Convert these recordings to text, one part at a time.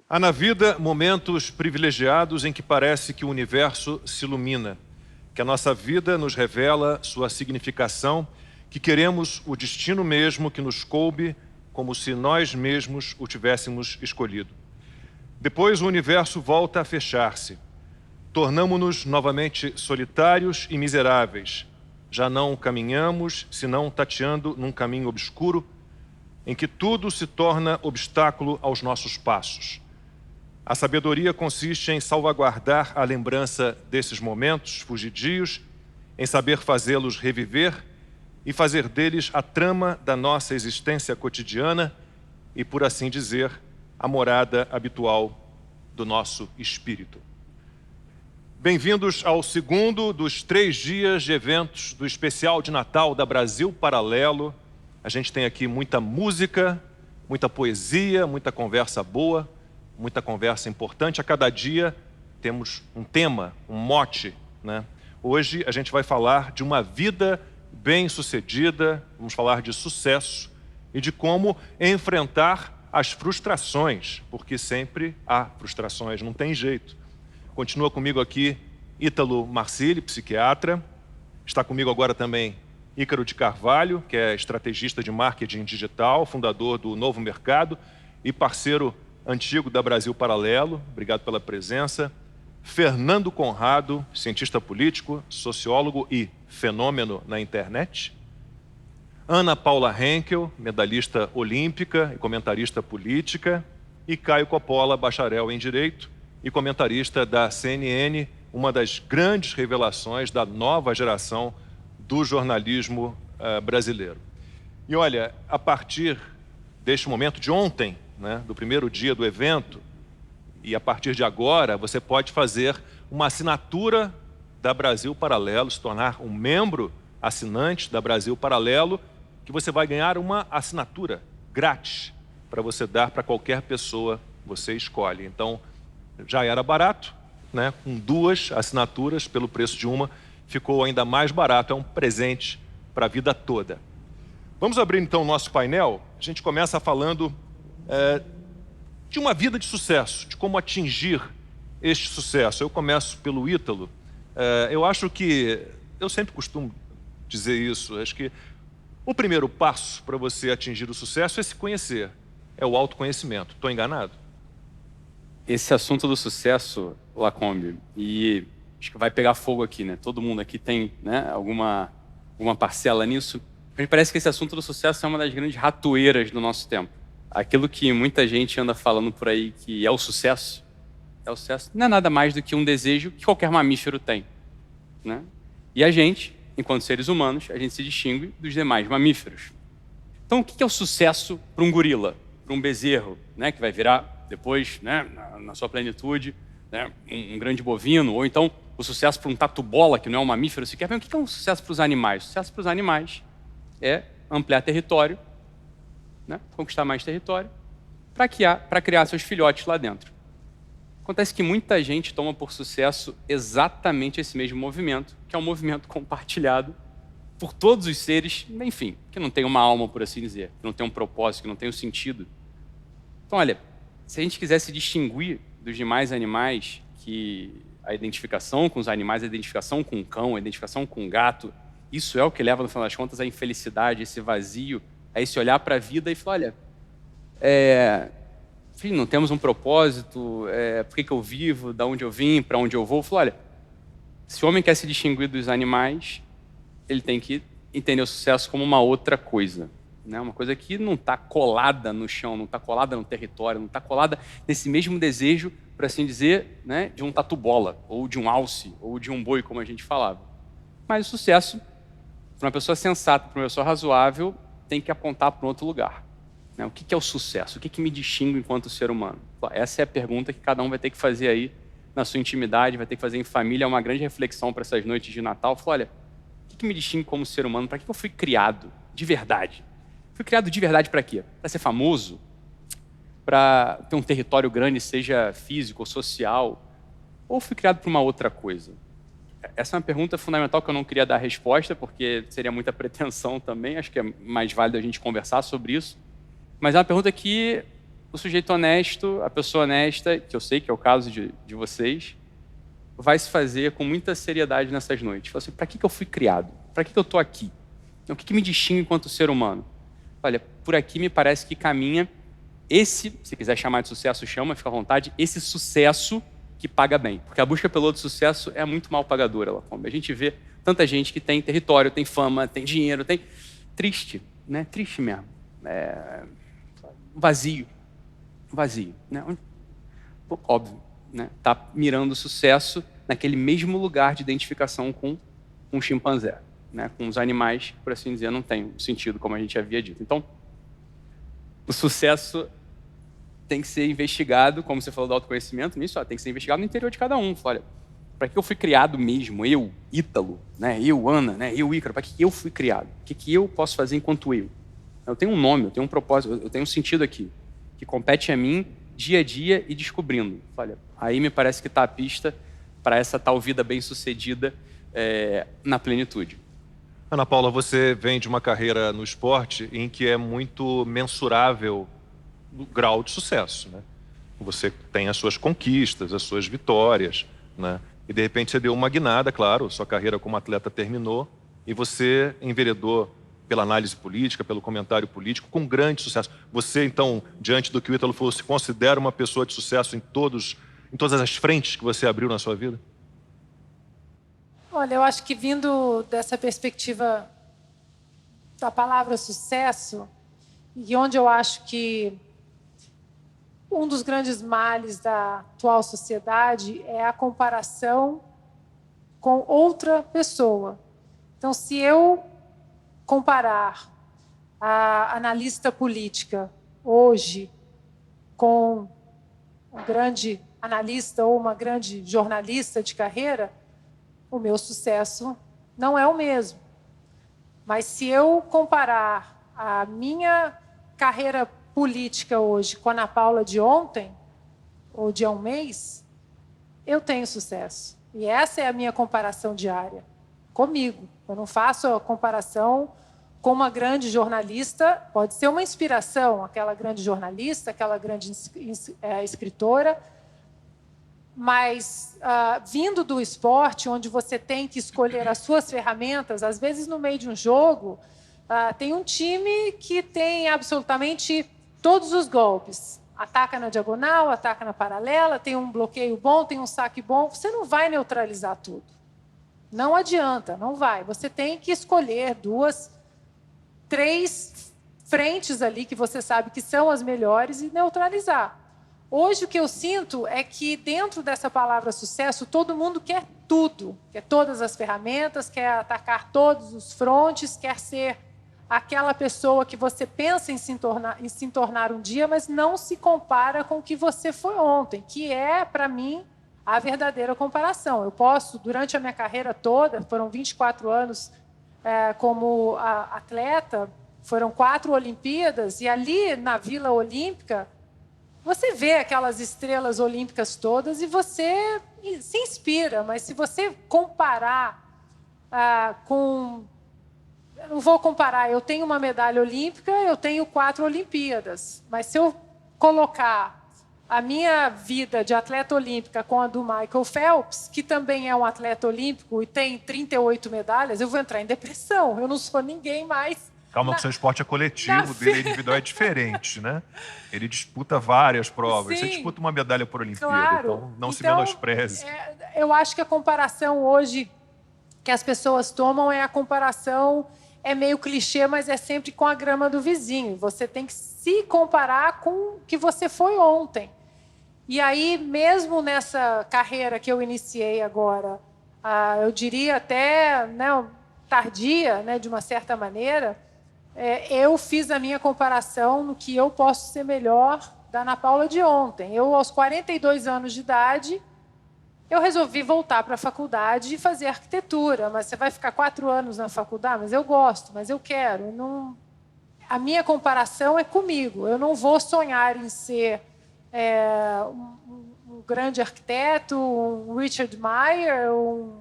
Há na vida momentos privilegiados em que parece que o universo se ilumina, que a nossa vida nos revela sua significação, que queremos o destino mesmo que nos coube, como se nós mesmos o tivéssemos escolhido. Depois o universo volta a fechar-se. Tornamo-nos novamente solitários e miseráveis. Já não caminhamos, senão tateando num caminho obscuro, em que tudo se torna obstáculo aos nossos passos. A sabedoria consiste em salvaguardar a lembrança desses momentos fugidios, em saber fazê-los reviver e fazer deles a trama da nossa existência cotidiana e, por assim dizer, a morada habitual do nosso espírito. Bem-vindos ao segundo dos 3 dias de eventos do especial de Natal da Brasil Paralelo. A gente tem aqui muita música, muita poesia, muita conversa boa, muita conversa importante. A cada dia temos um tema, um mote, né? Hoje a gente vai falar de uma vida bem-sucedida, vamos falar de sucesso e de como enfrentar as frustrações, porque sempre há frustrações, não tem jeito. Continua comigo aqui Ítalo Marcilli, psiquiatra. Está comigo agora também Ícaro de Carvalho, que é estrategista de marketing digital, fundador do Novo Mercado e parceiro antigo da Brasil Paralelo. Obrigado pela presença. Fernando Conrado, cientista político, sociólogo e fenômeno na internet. Ana Paula Henkel, medalhista olímpica e comentarista política. E Caio Coppola, bacharel em Direito e comentarista da CNN, uma das grandes revelações da nova geração do jornalismo brasileiro. E olha, a partir deste momento de ontem, né, do primeiro dia do evento, e a partir de agora, você pode fazer uma assinatura da Brasil Paralelo, se tornar um membro assinante da Brasil Paralelo, que você vai ganhar uma assinatura grátis para você dar para qualquer pessoa que você escolhe. Então, já era barato, né? Com 2 assinaturas pelo preço de uma, ficou ainda mais barato, é um presente para a vida toda. Vamos abrir então o nosso painel. A gente começa falando de uma vida de sucesso, de como atingir este sucesso. Eu começo pelo Ítalo. Eu acho que, eu sempre costumo dizer isso, acho que o primeiro passo para você atingir o sucesso é se conhecer, é o autoconhecimento. Estou enganado? Esse assunto do sucesso, Lacombe, e acho que vai pegar fogo aqui, né? Todo mundo aqui tem, né, alguma parcela nisso. Me parece que esse assunto do sucesso é uma das grandes ratoeiras do nosso tempo. Aquilo que muita gente anda falando por aí que é o sucesso, não é nada mais do que um desejo que qualquer mamífero tem, né? E a gente, enquanto seres humanos, a gente se distingue dos demais mamíferos. Então, o que é o sucesso para um gorila, para um bezerro, né, que vai virar depois, né, na sua plenitude, né, um grande bovino, ou então o sucesso para um tatu-bola, que não é um mamífero sequer. O que é um sucesso para os animais? O sucesso para os animais é ampliar território, né, conquistar mais território, para criar seus filhotes lá dentro. Acontece que muita gente toma por sucesso exatamente esse mesmo movimento, que é um movimento compartilhado por todos os seres, enfim, que não tem uma alma, por assim dizer, que não tem um propósito, que não tem um sentido. Então, olha, se a gente quiser se distinguir dos demais animais, que a identificação com os animais, a identificação com o cão, a identificação com o gato, isso é o que leva, no final das contas, à infelicidade, esse vazio, a esse olhar para a vida e falar, olha, enfim, não temos um propósito, por que eu vivo, de onde eu vim, para onde eu vou. Eu falo, olha, se o homem quer se distinguir dos animais, ele tem que entender o sucesso como uma outra coisa, né? Uma coisa que não está colada no chão, não está colada no território, não está colada nesse mesmo desejo, por assim dizer, né, de um tatu-bola, ou de um alce, ou de um boi, como a gente falava. Mas o sucesso, para uma pessoa sensata, para uma pessoa razoável, tem que apontar para um outro lugar. O que é o sucesso? O que me distingue enquanto ser humano? Essa é a pergunta que cada um vai ter que fazer aí na sua intimidade, vai ter que fazer em família. É uma grande reflexão para essas noites de Natal. Olha, o que me distingue como ser humano? Para que eu fui criado de verdade? Fui criado de verdade para quê? Para ser famoso? Para ter um território grande, seja físico ou social? Ou fui criado para uma outra coisa? Essa é uma pergunta fundamental que eu não queria dar resposta, porque seria muita pretensão também. Acho que é mais válido a gente conversar sobre isso. Mas é uma pergunta que o sujeito honesto, a pessoa honesta, que eu sei que é o caso de vocês, vai se fazer com muita seriedade nessas noites. Fala assim, para que eu fui criado? Para que eu estou aqui? O que me distingue enquanto ser humano? Olha, por aqui me parece que caminha esse, se quiser chamar de sucesso, chama, fica à vontade, esse sucesso que paga bem. Porque a busca pelo outro sucesso é muito mal pagadora, Lacombe. A gente vê tanta gente que tem território, tem fama, tem dinheiro, tem... Triste, né? Triste mesmo. Vazio, né? Óbvio, né? Tá mirando o sucesso naquele mesmo lugar de identificação com um chimpanzé, né? Com os animais, por assim dizer, não tem sentido, como a gente havia dito. Então, o sucesso tem que ser investigado, como você falou do autoconhecimento, nisso, tem que ser investigado no interior de cada um. Olha, para que eu fui criado mesmo? Eu, Ítalo, né? Eu, Ana, né? Eu, Ícaro, para que eu fui criado? O que eu posso fazer enquanto eu? Eu tenho um nome, eu tenho um propósito, eu tenho um sentido aqui, que compete a mim dia a dia e descobrindo. Olha, aí me parece que está a pista para essa tal vida bem-sucedida na plenitude. Ana Paula, você vem de uma carreira no esporte em que é muito mensurável o grau de sucesso, né? Você tem as suas conquistas, as suas vitórias, né? E de repente você deu uma guinada, claro, sua carreira como atleta terminou e você enveredou pela análise política, pelo comentário político, com grande sucesso. Você, então, diante do que o Ítalo falou, se considera uma pessoa de sucesso em todas as frentes que você abriu na sua vida? Olha, eu acho que vindo dessa perspectiva da palavra sucesso, e onde eu acho que um dos grandes males da atual sociedade é a comparação com outra pessoa. Então, se eu comparar a analista política hoje com um grande analista ou uma grande jornalista de carreira, o meu sucesso não é o mesmo. Mas se eu comparar a minha carreira política hoje com a Ana Paula de ontem, ou de há um mês, eu tenho sucesso. E essa é a minha comparação diária, comigo. Eu não faço a comparação com uma grande jornalista, pode ser uma inspiração, aquela grande jornalista, aquela grande escritora, mas vindo do esporte, onde você tem que escolher as suas ferramentas, às vezes no meio de um jogo, tem um time que tem absolutamente todos os golpes. Ataca na diagonal, ataca na paralela, tem um bloqueio bom, tem um saque bom. Você não vai neutralizar tudo. Não adianta, não vai. Você tem que escolher 2, 3 frentes ali que você sabe que são as melhores e neutralizar. Hoje o que eu sinto é que dentro dessa palavra sucesso, todo mundo quer tudo, quer todas as ferramentas, quer atacar todos os frontes, quer ser aquela pessoa que você pensa em se tornar um dia, mas não se compara com o que você foi ontem, que é, para mim, a verdadeira comparação. Eu posso, durante a minha carreira toda, foram 24 anos como atleta, foram 4 Olimpíadas, e ali na Vila Olímpica, você vê aquelas estrelas olímpicas todas e você se inspira, mas se você comparar com... Eu não vou comparar, eu tenho uma medalha olímpica, eu tenho 4 Olimpíadas, mas se eu colocar a minha vida de atleta olímpica com a do Michael Phelps, que também é um atleta olímpico e tem 38 medalhas, eu vou entrar em depressão, eu não sou ninguém mais. Calma, que o seu esporte é coletivo, dele individual é diferente, né? Ele disputa várias provas. Sim, você disputa uma medalha por Olimpíada, claro. Então não se menospreze. Eu acho que a comparação hoje que as pessoas tomam é a comparação, é meio clichê, mas é sempre com a grama do vizinho. Você tem que se comparar com o que você foi ontem. E aí, mesmo nessa carreira que eu iniciei agora, eu diria até tardia, né, de uma certa maneira, eu fiz a minha comparação no que eu posso ser melhor da Ana Paula de ontem. Eu, aos 42 anos de idade, eu resolvi voltar para a faculdade e fazer arquitetura. Mas você vai ficar 4 anos na faculdade? Mas eu gosto, mas eu quero. Não... A minha comparação é comigo. Eu não vou sonhar em ser um grande arquiteto, um Richard Meier, um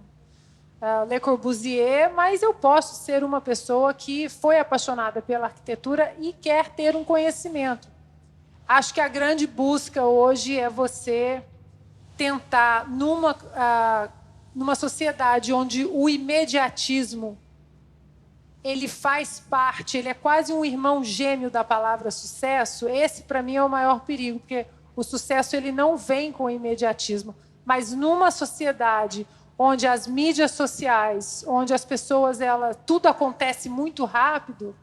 Le Corbusier, mas eu posso ser uma pessoa que foi apaixonada pela arquitetura e quer ter um conhecimento. Acho que a grande busca hoje é você tentar, numa sociedade onde o imediatismo ele faz parte, ele é quase um irmão gêmeo da palavra sucesso. Esse, para mim, é o maior perigo, porque o sucesso ele não vem com o imediatismo. Mas numa sociedade onde as mídias sociais, onde as pessoas, tudo acontece muito rápido,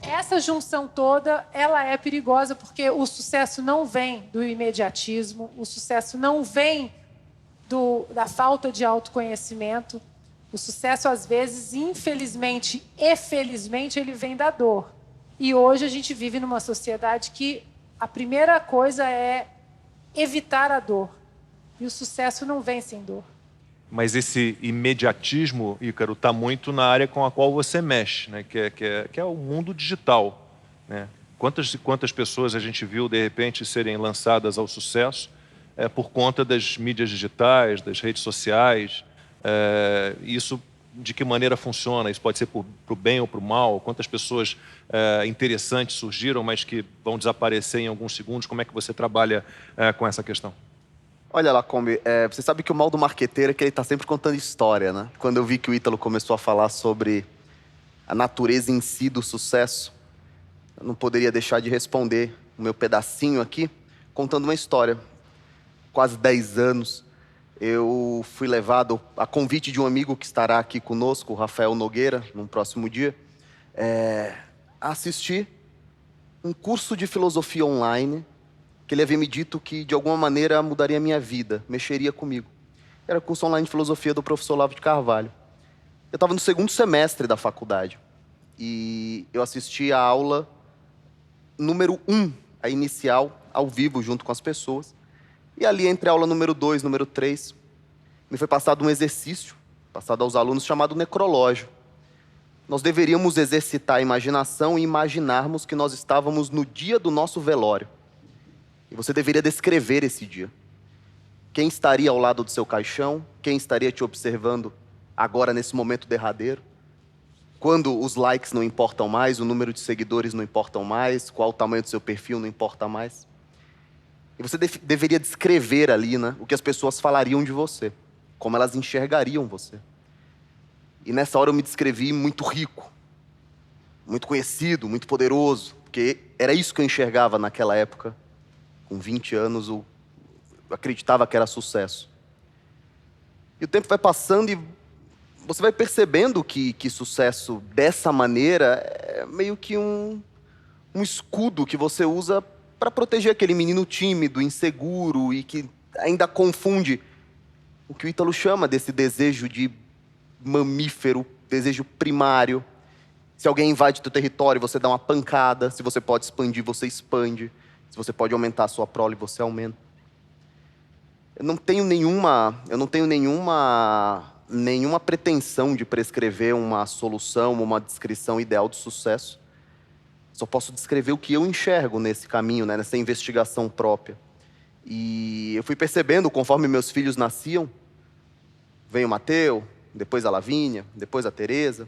essa junção toda ela é perigosa, porque o sucesso não vem do imediatismo, o sucesso não vem da falta de autoconhecimento. O sucesso, às vezes, infelizmente e felizmente, ele vem da dor. E hoje a gente vive numa sociedade que a primeira coisa é evitar a dor. E o sucesso não vem sem dor. Mas esse imediatismo, Ícaro, está muito na área com a qual você mexe, né? que é o mundo digital. Né? Quantas pessoas a gente viu, de repente, serem lançadas ao sucesso por conta das mídias digitais, das redes sociais? Isso de que maneira funciona? Isso pode ser para o bem ou para o mal? Quantas pessoas interessantes surgiram, mas que vão desaparecer em alguns segundos? Como é que você trabalha com essa questão? Olha, Lacombe, você sabe que o mal do marqueteiro é que ele está sempre contando história, né? Quando eu vi que o Ítalo começou a falar sobre a natureza em si do sucesso, eu não poderia deixar de responder o meu pedacinho aqui, contando uma história. Quase 10 anos, eu fui levado, a convite de um amigo que estará aqui conosco, o Rafael Nogueira, num próximo dia, a assistir um curso de filosofia online, que ele havia me dito que, de alguma maneira, mudaria a minha vida, mexeria comigo. Era o curso online de filosofia do professor Olavo de Carvalho. Eu estava no 2º semestre da faculdade e eu assisti a aula número 1, a inicial, ao vivo, junto com as pessoas. E ali, entre a aula número 2 e número 3, me foi passado um exercício, passado aos alunos, chamado necrológio. Nós deveríamos exercitar a imaginação e imaginarmos que nós estávamos no dia do nosso velório. E você deveria descrever esse dia. Quem estaria ao lado do seu caixão? Quem estaria te observando agora, nesse momento derradeiro? Quando os likes não importam mais, o número de seguidores não importam mais, qual o tamanho do seu perfil não importa mais. E você deveria descrever ali, né, o que as pessoas falariam de você, como elas enxergariam você. E nessa hora eu me descrevi muito rico, muito conhecido, muito poderoso, porque era isso que eu enxergava naquela época. Com 20 anos, eu acreditava que era sucesso. E o tempo vai passando e você vai percebendo que sucesso dessa maneira é meio que um escudo que você usa para proteger aquele menino tímido, inseguro e que ainda confunde o que o Ítalo chama desse desejo de mamífero, desejo primário. Se alguém invade teu território, você dá uma pancada. Se você pode expandir, você expande. Se você pode aumentar a sua prole, você aumenta. Eu não tenho nenhuma pretensão de prescrever uma solução, uma descrição ideal de sucesso. Só posso descrever o que eu enxergo nesse caminho, né, nessa investigação própria. E eu fui percebendo, conforme meus filhos nasciam, veio o Mateu, depois a Lavínia, depois a Tereza.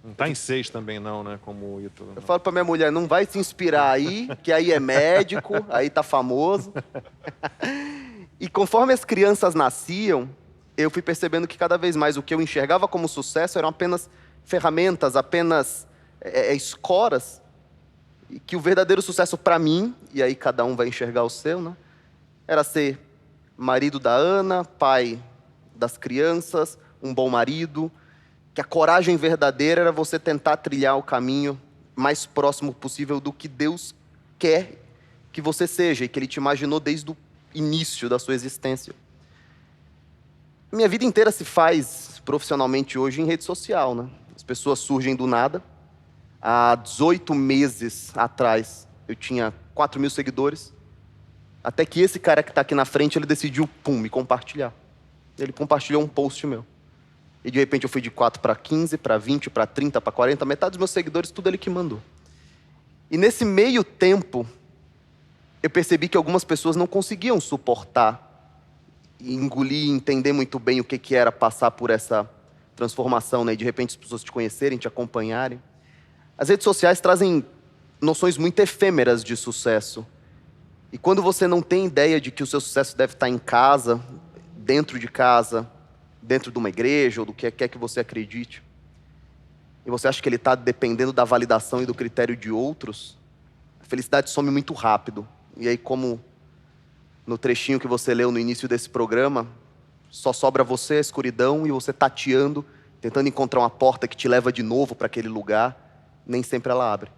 Não está em 6 também não, né? Como o Ítalo. Eu falo para minha mulher, não vai se inspirar aí, que aí é médico, aí tá famoso. E conforme as crianças nasciam, eu fui percebendo que cada vez mais o que eu enxergava como sucesso eram apenas ferramentas, apenas escoras. E que o verdadeiro sucesso para mim, e aí cada um vai enxergar o seu, né? Era ser marido da Ana, pai das crianças, um bom marido. Que a coragem verdadeira era você tentar trilhar o caminho mais próximo possível do que Deus quer que você seja e que Ele te imaginou desde o início da sua existência. Minha vida inteira se faz profissionalmente hoje em rede social, né? As pessoas surgem do nada. Há 18 meses atrás eu tinha 4.000 seguidores. Até que esse cara que está aqui na frente, ele decidiu, me compartilhar. Ele compartilhou um post meu. E de repente eu fui de 4 para 15, para 20, para 30, para 40, metade dos meus seguidores, tudo ele que mandou. E nesse meio tempo, eu percebi que algumas pessoas não conseguiam suportar, engolir, entender muito bem o que era passar por essa transformação, né? E de repente as pessoas te conhecerem, te acompanharem. As redes sociais trazem noções muito efêmeras de sucesso. E quando você não tem ideia de que o seu sucesso deve estar em casa, dentro de uma igreja ou do que quer que você acredite, e você acha que ele está dependendo da validação e do critério de outros, a felicidade some muito rápido. E aí, como no trechinho que você leu no início desse programa, só sobra você, a escuridão, e você tateando, tentando encontrar uma porta que te leva de novo para aquele lugar, nem sempre ela abre.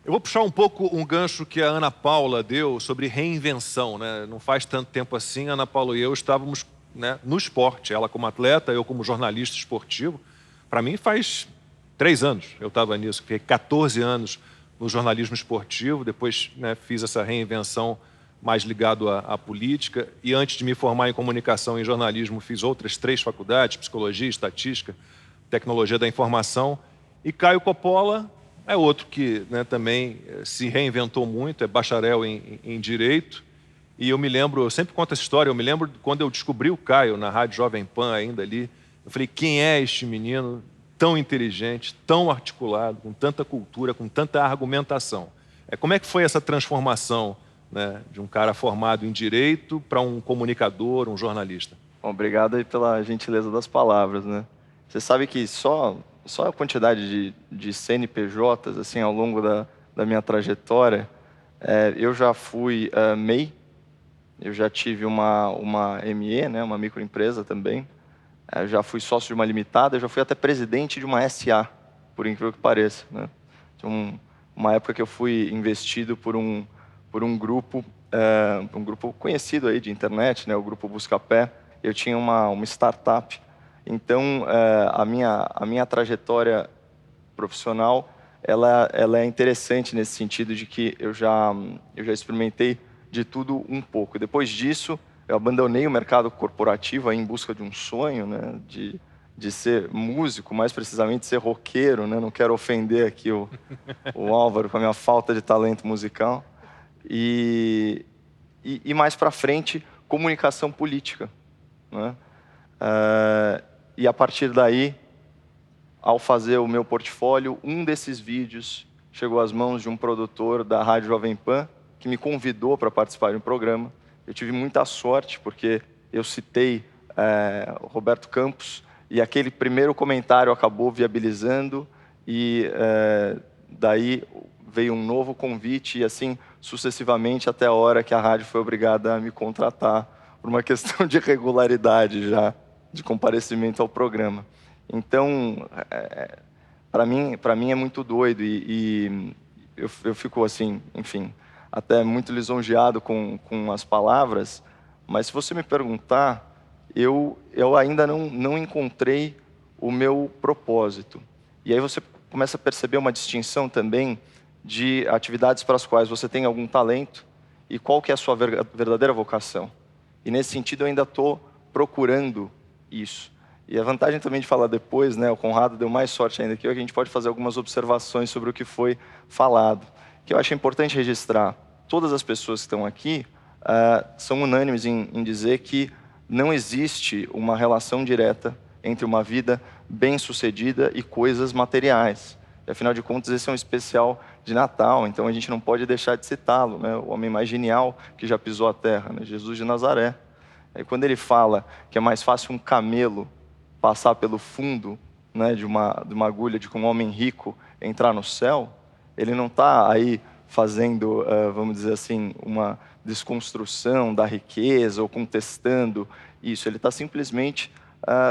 Eu vou puxar um pouco um gancho que a Ana Paula deu sobre reinvenção, né? Não faz tanto tempo assim, a Ana Paula e eu estávamos, né, no esporte. Ela como atleta, eu como jornalista esportivo. Para mim faz 3 anos eu estava nisso. Fiquei 14 anos no jornalismo esportivo. Depois, né, fiz essa reinvenção mais ligado à política. E antes de me formar em comunicação e jornalismo, fiz outras 3 faculdades, psicologia, estatística, tecnologia da informação. E Caio Coppola é outro que, né, também se reinventou muito, é bacharel em Direito. E eu me lembro, eu sempre conto essa história, eu me lembro quando eu descobri o Caio na Rádio Jovem Pan ainda ali, eu falei, quem é este menino tão inteligente, tão articulado, com tanta cultura, com tanta argumentação? Como é que foi essa transformação, né, de um cara formado em Direito para um comunicador, um jornalista? Bom, obrigado aí pela gentileza das palavras, né? Você sabe que só a quantidade de CNPJs, assim, ao longo da minha trajetória, eu já fui MEI, eu já tive uma ME, né, uma microempresa também, eu já fui sócio de uma limitada, eu já fui até presidente de uma SA, por incrível que pareça, né? Então, uma época que eu fui investido por um grupo conhecido aí de internet, né, o Grupo Buscapé. Eu tinha uma startup. Então, a minha trajetória profissional, ela é interessante nesse sentido de que eu já experimentei de tudo um pouco. Depois disso, eu abandonei o mercado corporativo aí em busca de um sonho, né, de ser músico, mais precisamente ser roqueiro, né? Não quero ofender aqui o Álvaro com a minha falta de talento musical. E mais para frente, comunicação política, né? E a partir daí, ao fazer o meu portfólio, um desses vídeos chegou às mãos de um produtor da Rádio Jovem Pan, que me convidou para participar de um programa. Eu tive muita sorte, porque eu citei Roberto Campos, e aquele primeiro comentário acabou viabilizando, e daí veio um novo convite, e assim sucessivamente até a hora que a rádio foi obrigada a me contratar por uma questão de regularidade já, de comparecimento ao programa. Então, para mim é muito doido, e eu fico assim, enfim, até muito lisonjeado com as palavras, mas se você me perguntar, eu ainda não encontrei o meu propósito. E aí você começa a perceber uma distinção também de atividades para as quais você tem algum talento e qual que é a sua verdadeira vocação. E nesse sentido eu ainda estou procurando isso. E a vantagem também de falar depois, né, o Conrado deu mais sorte ainda que eu, que a gente pode fazer algumas observações sobre o que foi falado. Que eu acho importante registrar, todas as pessoas que estão aqui são unânimes em dizer que não existe uma relação direta entre uma vida bem-sucedida e coisas materiais. E, afinal de contas, esse é um especial de Natal, então a gente não pode deixar de citá-lo, né? O homem mais genial que já pisou a terra, né? Jesus de Nazaré. E quando ele fala que é mais fácil um camelo passar pelo fundo, né, de uma agulha de que um homem rico entrar no céu, ele não está aí fazendo, vamos dizer assim, uma desconstrução da riqueza ou contestando isso. Ele está simplesmente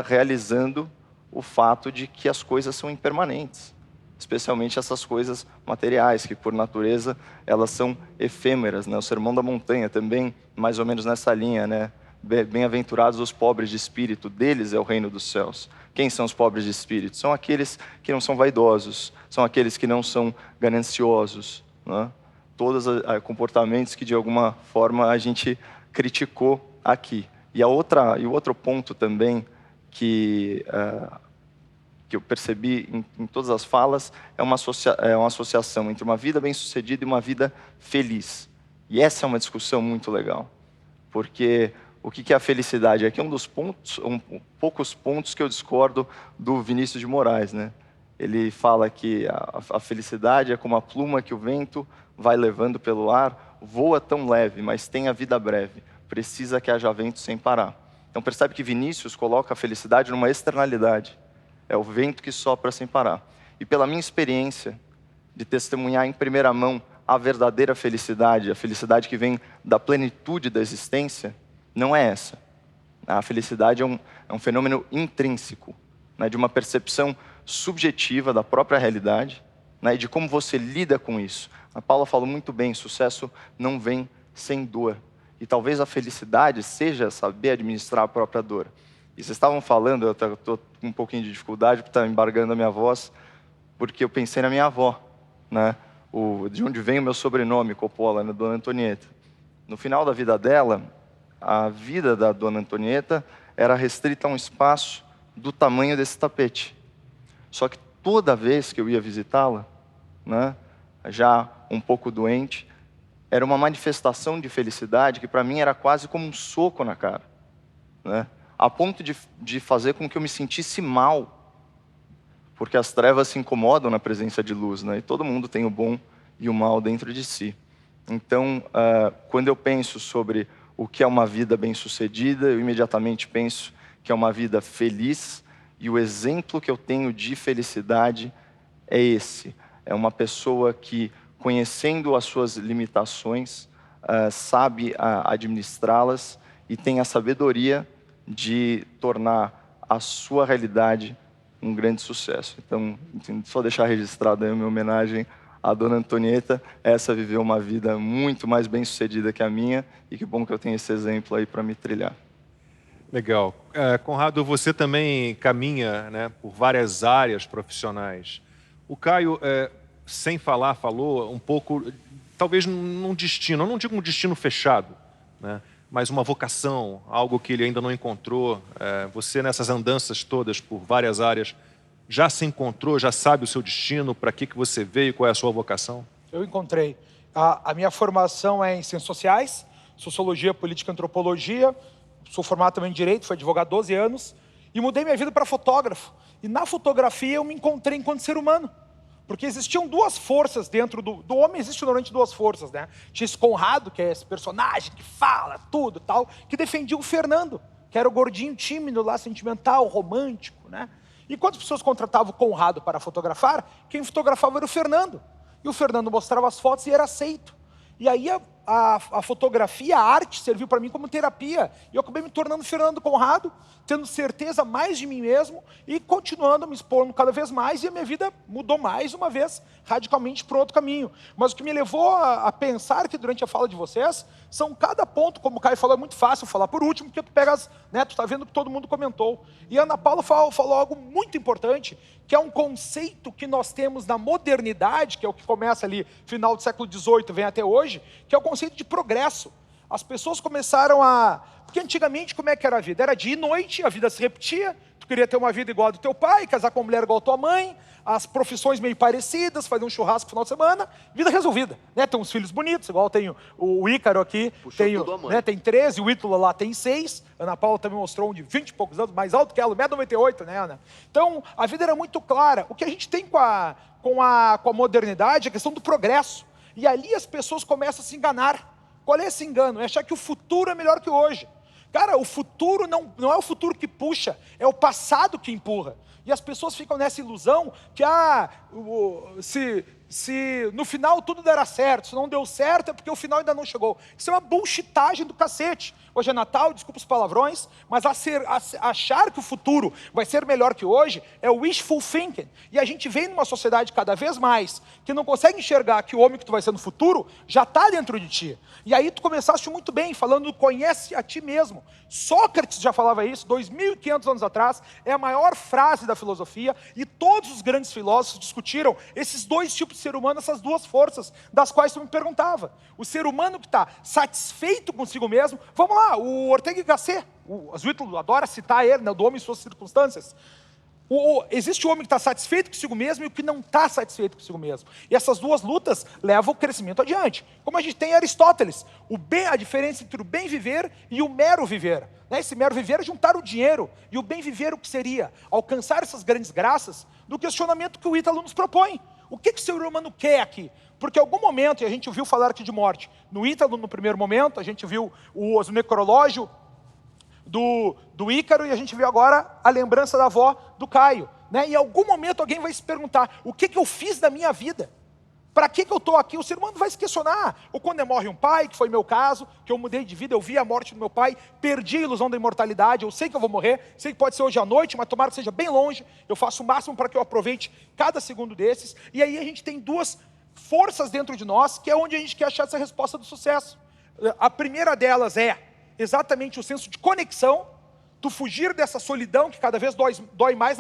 realizando o fato de que as coisas são impermanentes, especialmente essas coisas materiais, que por natureza elas são efêmeras, né? O Sermão da Montanha também, mais ou menos nessa linha, né? Bem-aventurados os pobres de espírito, deles é o reino dos céus. Quem são os pobres de espírito? São aqueles que não são vaidosos, são aqueles que não são gananciosos, né? Todos os comportamentos que de alguma forma a gente criticou aqui. E o outro ponto também que eu percebi em todas as falas é uma associação entre uma vida bem-sucedida e uma vida feliz. E essa é uma discussão muito legal, porque o que é a felicidade? Aqui é um dos poucos pontos que eu discordo do Vinícius de Moraes, né? Ele fala que a felicidade é como a pluma que o vento vai levando pelo ar, voa tão leve, mas tem a vida breve. Precisa que haja vento sem parar. Então percebe que Vinícius coloca a felicidade numa externalidade. É o vento que sopra sem parar. E pela minha experiência de testemunhar em primeira mão a verdadeira felicidade, a felicidade que vem da plenitude da existência, não é essa. A felicidade é um fenômeno intrínseco, né, de uma percepção subjetiva da própria realidade, né, e de como você lida com isso. A Paula falou muito bem, sucesso não vem sem dor. E talvez a felicidade seja saber administrar a própria dor. E vocês estavam falando, eu estou com um pouquinho de dificuldade, porque está embargando a minha voz, porque eu pensei na minha avó, né? De onde vem o meu sobrenome, Coppola, né? Dona Antonieta. No final da vida dela, a vida da Dona Antonieta era restrita a um espaço do tamanho desse tapete. Só que toda vez que eu ia visitá-la, né, já um pouco doente, era uma manifestação de felicidade que para mim era quase como um soco na cara, né? A ponto de fazer com que eu me sentisse mal, porque as trevas se incomodam na presença de luz, né? E todo mundo tem o bom e o mal dentro de si. Então, quando eu penso sobre o que é uma vida bem-sucedida, eu imediatamente penso que é uma vida feliz, e o exemplo que eu tenho de felicidade é esse. É uma pessoa que, conhecendo as suas limitações, sabe administrá-las e tem a sabedoria de tornar a sua realidade um grande sucesso. Então, só deixar registrado aí a minha homenagem à Dona Antonieta. Essa viveu uma vida muito mais bem-sucedida que a minha, e que bom que eu tenho esse exemplo aí para me trilhar. Legal. Conrado, você também caminha, né, por várias áreas profissionais. O Caio, sem falar, falou um pouco, talvez num destino, eu não digo um destino fechado, né, mas uma vocação, algo que ele ainda não encontrou. Você, nessas andanças todas por várias áreas, já se encontrou, já sabe o seu destino, para que você veio, qual é a sua vocação? Eu encontrei. A minha formação é em Ciências Sociais, Sociologia, Política e Antropologia. Sou formado também em Direito, fui advogado há 12 anos. E mudei minha vida para fotógrafo. E na fotografia eu me encontrei enquanto ser humano. Porque existiam duas forças dentro do homem, existem normalmente duas forças, né? Tinha esse Conrado, que é esse personagem que fala tudo tal, que defendia o Fernando, que era o gordinho tímido lá, sentimental, romântico, né? E quando as pessoas contratavam o Conrado para fotografar, quem fotografava era o Fernando. E o Fernando mostrava as fotos e era aceito. E aí a fotografia, a arte, serviu para mim como terapia. E eu acabei me tornando Fernando Conrado, tendo certeza mais de mim mesmo e continuando a me expondo cada vez mais. E a minha vida mudou mais uma vez, radicalmente, para outro caminho. Mas o que me levou a pensar que durante a fala de vocês, são cada ponto, como o Caio falou, é muito fácil falar por último, porque tu pegas, né, tu está vendo que todo mundo comentou. E a Ana Paula falou algo muito importante, que é um conceito que nós temos na modernidade, que é o que começa ali, final do século XVIII, vem até hoje, que é o conceito de progresso. As pessoas começaram a... Porque antigamente como é que era a vida? Era dia e noite, a vida se repetia, tu queria ter uma vida igual a do teu pai, casar com uma mulher igual a tua mãe, as profissões meio parecidas, fazer um churrasco no final de semana, vida resolvida, né? Tem uns filhos bonitos, igual tem o Ícaro aqui, tem 13, o Ítalo lá tem 6, a Ana Paula também mostrou um de 20 e poucos anos, mais alto que ela, 1,98 m, né, Ana? Então, a vida era muito clara. O que a gente tem com a modernidade é a questão do progresso. E ali as pessoas começam a se enganar. Qual é esse engano? É achar que o futuro é melhor que hoje. Cara, o futuro não é o futuro que puxa, é o passado que empurra. E as pessoas ficam nessa ilusão que se no final tudo derá certo, se não deu certo é porque o final ainda não chegou. Isso é uma bullshitagem do cacete. Hoje é Natal, desculpa os palavrões, mas achar que o futuro vai ser melhor que hoje é wishful thinking. E a gente vem numa sociedade cada vez mais que não consegue enxergar que o homem que tu vai ser no futuro já está dentro de ti. E aí tu começaste muito bem, falando conhece a ti mesmo. Sócrates já falava isso, 2.500 anos atrás, é a maior frase da filosofia, e todos os grandes filósofos discutiram esses dois tipos de ser humano, essas duas forças, das quais tu me perguntava. O ser humano que está satisfeito consigo mesmo, vamos lá, o Ortega y Gasset, o Ítalo adora citar ele, né, do homem em suas circunstâncias. Existe o homem que está satisfeito consigo mesmo e o que não está satisfeito consigo mesmo. E essas duas lutas levam o crescimento adiante. Como a gente tem Aristóteles, a diferença entre o bem viver e o mero viver. Né? Esse mero viver é juntar o dinheiro, e o bem viver o que seria? Alcançar essas grandes graças do questionamento que o Ítalo nos propõe. O que o ser humano quer aqui? Porque em algum momento, e a gente ouviu falar aqui de morte, no Ítalo no primeiro momento, a gente viu o necrológio do Ícaro e a gente viu agora a lembrança da avó do Caio. Né? E em algum momento alguém vai se perguntar, o que eu fiz da minha vida? Para que eu estou aqui? O ser humano vai se questionar. Ou quando morre um pai, que foi meu caso, que eu mudei de vida, eu vi a morte do meu pai, perdi a ilusão da imortalidade, eu sei que eu vou morrer, sei que pode ser hoje à noite, mas tomara que seja bem longe, eu faço o máximo para que eu aproveite cada segundo desses. E aí a gente tem duas forças dentro de nós, que é onde a gente quer achar essa resposta do sucesso. A primeira delas é exatamente o senso de conexão, tu fugir dessa solidão que cada vez dói mais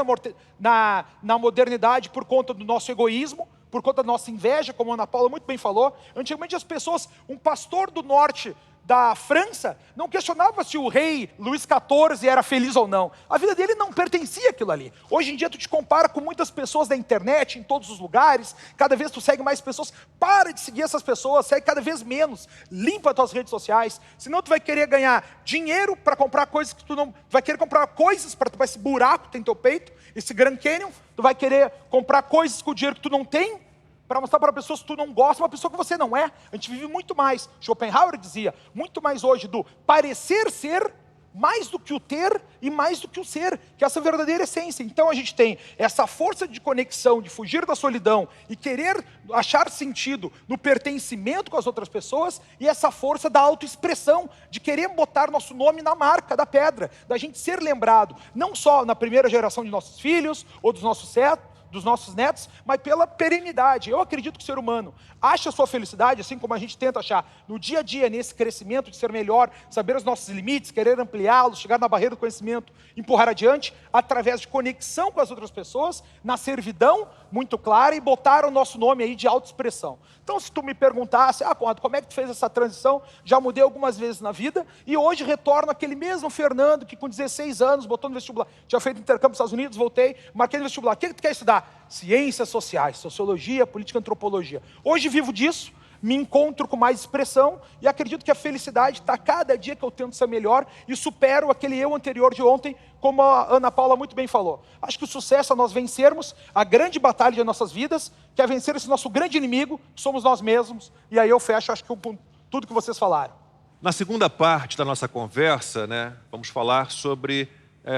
na modernidade por conta do nosso egoísmo, por conta da nossa inveja, como a Ana Paula muito bem falou. Antigamente as pessoas, um pastor do norte da França, não questionava se o rei Luís XIV era feliz ou não. A vida dele não pertencia àquilo ali. Hoje em dia tu te compara com muitas pessoas da internet, em todos os lugares, cada vez tu segue mais pessoas, para de seguir essas pessoas, segue cada vez menos, limpa as tuas redes sociais, senão tu vai querer ganhar dinheiro para comprar coisas que tu não... Tu vai querer comprar coisas para esse buraco que tem no teu peito, esse Grand Canyon, tu vai querer comprar coisas com o dinheiro que tu não tem, para mostrar para pessoas que tu não gosta, uma pessoa que você não é. A gente vive muito mais, Schopenhauer dizia, muito mais hoje do parecer ser, mais do que o ter e mais do que o ser, que é essa verdadeira essência. Então a gente tem essa força de conexão, de fugir da solidão e querer achar sentido no pertencimento com as outras pessoas, e essa força da autoexpressão, de querer botar nosso nome na marca da pedra, da gente ser lembrado, não só na primeira geração de nossos filhos ou dos nossos netos, mas pela perenidade. Eu acredito que o ser humano acha a sua felicidade, assim como a gente tenta achar no dia a dia, nesse crescimento de ser melhor, saber os nossos limites, querer ampliá-los, chegar na barreira do conhecimento, empurrar adiante, através de conexão com as outras pessoas, na servidão muito clara, e botar o nosso nome aí de autoexpressão. Então, se tu me perguntasse, Conrado, como é que tu fez essa transição? Já mudei algumas vezes na vida, e hoje retorno aquele mesmo Fernando, que com 16 anos botou no vestibular, tinha feito intercâmbio nos Estados Unidos, voltei, marquei no vestibular. O que tu quer estudar? Ciências sociais, sociologia, política, antropologia. Hoje vivo disso, me encontro com mais expressão e acredito que a felicidade está cada dia que eu tento ser melhor e supero aquele eu anterior de ontem, como a Ana Paula muito bem falou. Acho que o sucesso é nós vencermos a grande batalha de nossas vidas, que é vencer esse nosso grande inimigo, que somos nós mesmos. E aí eu fecho, acho que com tudo que vocês falaram. Na segunda parte da nossa conversa, né, vamos falar sobre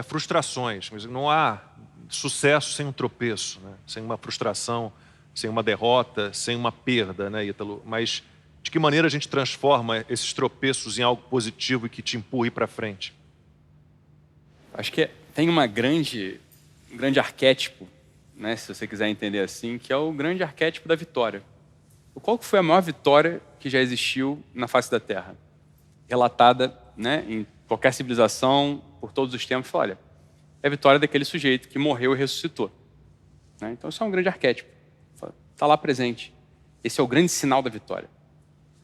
frustrações. Mas não há sucesso sem um tropeço, né, sem uma frustração, sem uma derrota, sem uma perda, né, Ítalo? Mas de que maneira a gente transforma esses tropeços em algo positivo e que te empurre para frente? Acho que tem um grande arquétipo, né, se você quiser entender assim, que é o grande arquétipo da vitória. Qual foi a maior vitória que já existiu na face da Terra? Relatada, né, em qualquer civilização, por todos os tempos, olha, é a vitória daquele sujeito que morreu e ressuscitou. Né? Então isso é um grande arquétipo. Está lá presente. Esse é o grande sinal da vitória.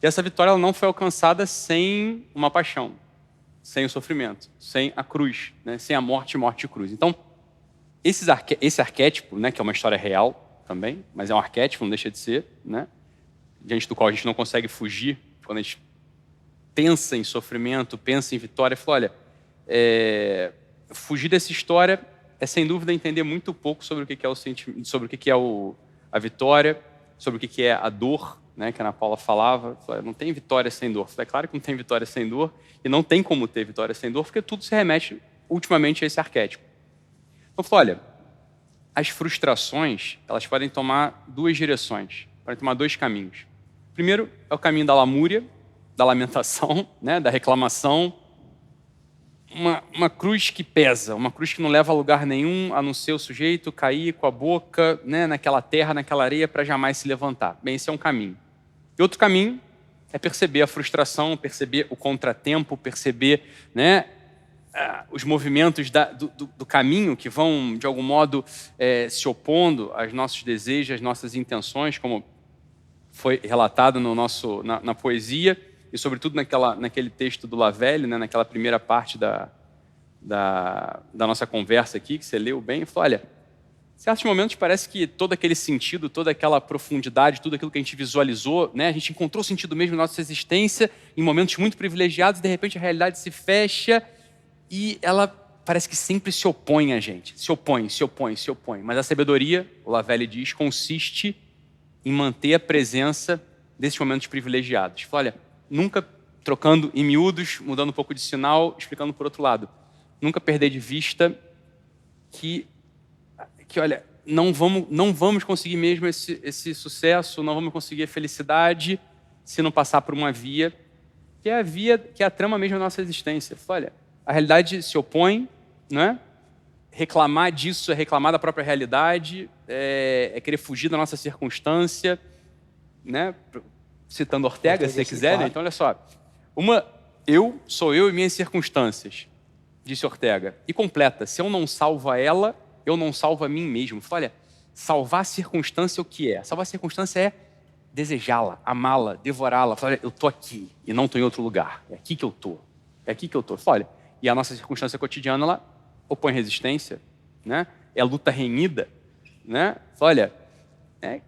E essa vitória ela não foi alcançada sem uma paixão, sem o sofrimento, sem a cruz, né? Sem a morte e cruz. Então, esse arquétipo, né, que é uma história real também, mas é um arquétipo, não deixa de ser, né, diante do qual a gente não consegue fugir, quando a gente pensa em sofrimento, pensa em vitória, fala, olha, fugir dessa história é sem dúvida entender muito pouco sobre o que é o sentimento, sobre o que é a vitória, sobre o que é a dor, né, que a Ana Paula falava. Não tem vitória sem dor. É claro que não tem vitória sem dor, e não tem como ter vitória sem dor, porque tudo se remete ultimamente a esse arquétipo. Então, olha, as frustrações, elas podem tomar duas direções, podem tomar dois caminhos. Primeiro é o caminho da lamúria, da lamentação, né, da reclamação, uma cruz que pesa, uma cruz que não leva a lugar nenhum, a não ser o sujeito cair com a boca, né, naquela terra, naquela areia, para jamais se levantar. Bem, esse é um caminho. E outro caminho é perceber a frustração, perceber o contratempo, perceber, né, os movimentos do caminho que vão, de algum modo, se opondo aos nossos desejos, às nossas intenções, como foi relatado na poesia, e sobretudo naquele texto do Lavelle, né, naquela primeira parte da nossa conversa aqui, que você leu bem, falou, olha, em certos momentos parece que todo aquele sentido, toda aquela profundidade, tudo aquilo que a gente visualizou, né, a gente encontrou sentido mesmo na nossa existência, em momentos muito privilegiados, e de repente a realidade se fecha, e ela parece que sempre se opõe a gente, se opõe. Mas a sabedoria, o Lavelle diz, consiste em manter a presença desses momentos privilegiados. Olha, nunca trocando em miúdos, mudando um pouco de sinal, explicando por outro lado. Nunca perder de vista que olha, não vamos conseguir mesmo esse sucesso, não vamos conseguir a felicidade se não passar por uma via que é a trama mesmo da nossa existência. Olha, a realidade se opõe, né? Reclamar disso é reclamar da própria realidade, é querer fugir da nossa circunstância, né? Citando Ortega, se você quiser, né? Então olha só, eu sou eu e minhas circunstâncias, disse Ortega, e completa, se eu não salvo ela, eu não salvo a mim mesmo. Olha, salvar a circunstância o que é? Salvar a circunstância é desejá-la, amá-la, devorá-la. Olha, eu estou aqui e não estou em outro lugar. É aqui que eu estou. É aqui que eu estou. Olha, e a nossa circunstância cotidiana, ela opõe resistência, né? É luta renhida, né? Olha,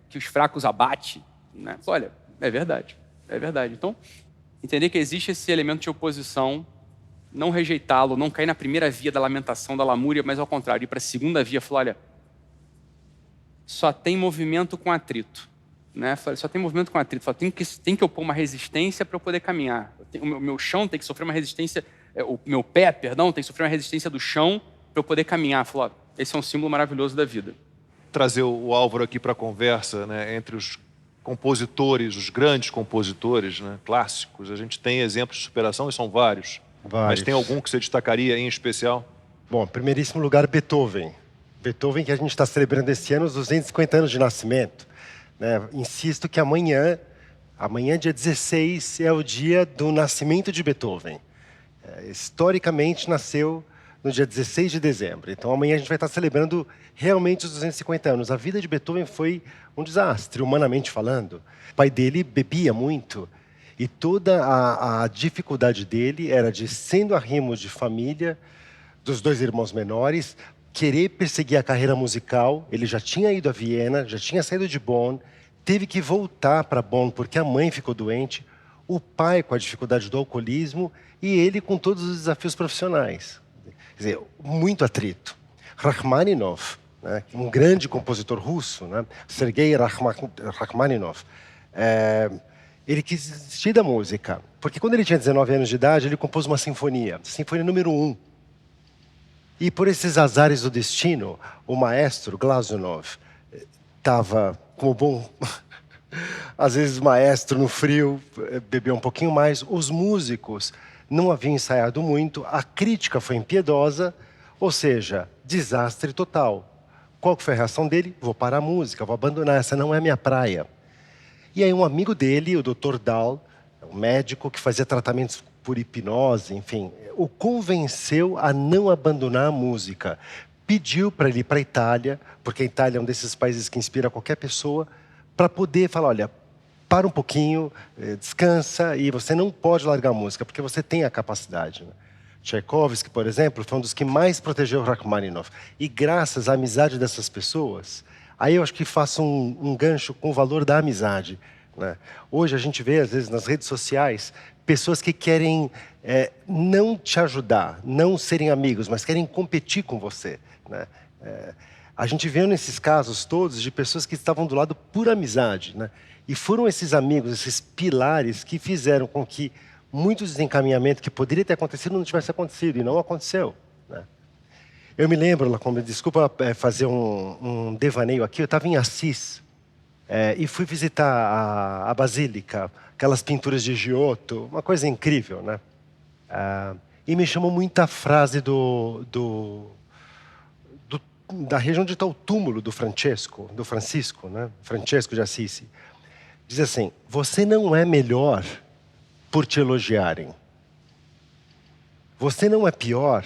que os fracos abate, né? Olha, é verdade. É verdade. Então, entender que existe esse elemento de oposição, não rejeitá-lo, não cair na primeira via da lamentação, da lamúria, mas ao contrário, ir para a segunda via, falar, olha, só tem movimento com atrito, né? Só tem movimento com atrito, tem que opor uma resistência para eu poder caminhar. O meu chão tem que sofrer uma resistência, o meu pé, perdão, tem que sofrer uma resistência do chão para eu poder caminhar. Falar, esse é um símbolo maravilhoso da vida. Trazer o Álvaro aqui para a conversa, né, entre os compositores, os grandes compositores, né, clássicos. A gente tem exemplos de superação e são vários. Mas tem algum que você destacaria em especial? Bom, em primeiríssimo lugar, Beethoven. Beethoven, que a gente está celebrando esse ano os 250 anos de nascimento. Né? Insisto que amanhã, dia 16, é o dia do nascimento de Beethoven. Historicamente, nasceu no dia 16 de dezembro. Então, amanhã a gente vai estar celebrando realmente os 250 anos. A vida de Beethoven foi um desastre, humanamente falando. O pai dele bebia muito. E toda a dificuldade dele era de, sendo arrimo de família, dos dois irmãos menores, querer perseguir a carreira musical. Ele já tinha ido a Viena, já tinha saído de Bonn, teve que voltar para Bonn porque a mãe ficou doente, o pai com a dificuldade do alcoolismo e ele com todos os desafios profissionais. Quer dizer, muito atrito. Rachmaninoff, né, um grande compositor russo, né, Sergei Rachmaninoff, ele quis desistir da música, porque quando ele tinha 19 anos de idade, ele compôs uma sinfonia número 1. E por esses azares do destino, o maestro Glazunov estava como bom, às vezes maestro no frio, bebeu um pouquinho mais. Os músicos não haviam ensaiado muito, a crítica foi impiedosa, ou seja, desastre total. Qual que foi a reação dele? Vou parar a música, vou abandonar, essa não é a minha praia. E aí um amigo dele, o Dr. Dahl, um médico que fazia tratamentos por hipnose, enfim, o convenceu a não abandonar a música. Pediu para ele ir para a Itália, porque a Itália é um desses países que inspira qualquer pessoa, para poder falar, olha, para um pouquinho, descansa, e você não pode largar a música, porque você tem a capacidade. Né? Tchaikovsky, por exemplo, foi um dos que mais protegeu Rachmaninoff. E graças à amizade dessas pessoas, aí eu acho que faço um gancho com o valor da amizade. Né? Hoje a gente vê, às vezes, nas redes sociais, pessoas que querem não te ajudar, não serem amigos, mas querem competir com você. Né? A gente vê nesses casos todos de pessoas que estavam do lado por amizade. Né? E foram esses amigos, esses pilares que fizeram com que muito desencaminhamento que poderia ter acontecido não tivesse acontecido, e não aconteceu. Né? Eu me lembro, Lacombe, desculpa fazer um devaneio aqui, eu estava em Assis, e fui visitar a Basílica, aquelas pinturas de Giotto, uma coisa incrível, né? E me chamou muita frase da região onde está o túmulo do Francisco, né? Francesco de Assisi. Diz assim, você não é melhor por te elogiarem. Você não é pior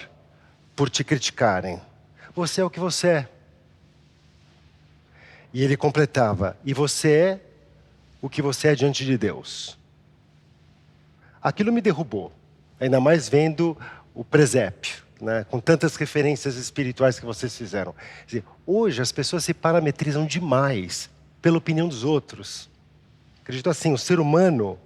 por te criticarem. Você é o que você é. E ele completava, e você é o que você é diante de Deus. Aquilo me derrubou, ainda mais vendo o presépio, né, com tantas referências espirituais que vocês fizeram. Quer dizer, hoje as pessoas se parametrizam demais pela opinião dos outros. Acredito assim, o ser humano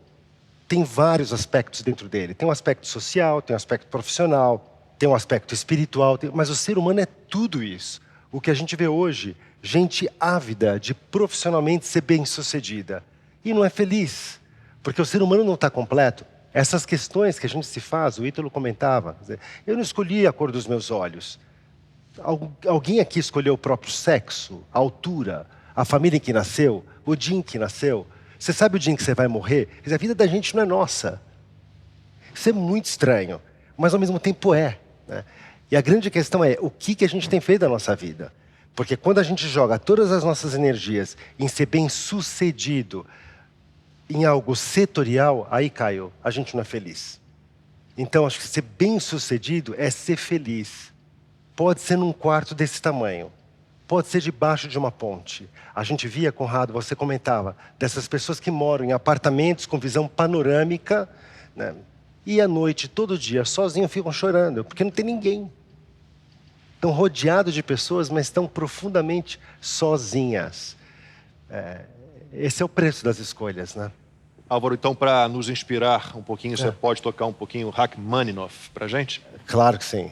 tem vários aspectos dentro dele. Tem um aspecto social, tem um aspecto profissional, tem um aspecto espiritual, mas o ser humano é tudo isso. O que a gente vê hoje gente ávida de profissionalmente ser bem-sucedida e não é feliz, porque o ser humano não está completo. Essas questões que a gente se faz, o Ítalo comentava, quer dizer, eu não escolhi a cor dos meus olhos. Alguém aqui escolheu o próprio sexo, a altura, a família em que nasceu, o dia em que nasceu? Você sabe o dia em que você vai morrer? Quer dizer, a vida da gente não é nossa. Isso é muito estranho, mas ao mesmo tempo é, né? E a grande questão é, o que a gente tem feito da nossa vida? Porque quando a gente joga todas as nossas energias em ser bem-sucedido, em algo setorial, aí, Caio, a gente não é feliz. Então, acho que ser bem-sucedido é ser feliz. Pode ser num quarto desse tamanho. Pode ser debaixo de uma ponte. A gente via, Conrado, você comentava, dessas pessoas que moram em apartamentos com visão panorâmica, né? E à noite, todo dia, sozinho, ficam chorando, porque não tem ninguém. Estão rodeados de pessoas, mas estão profundamente sozinhas. Esse é o preço das escolhas, né? Álvaro, então, para nos inspirar um pouquinho, você pode tocar um pouquinho o Rachmaninoff para a gente? Claro que sim.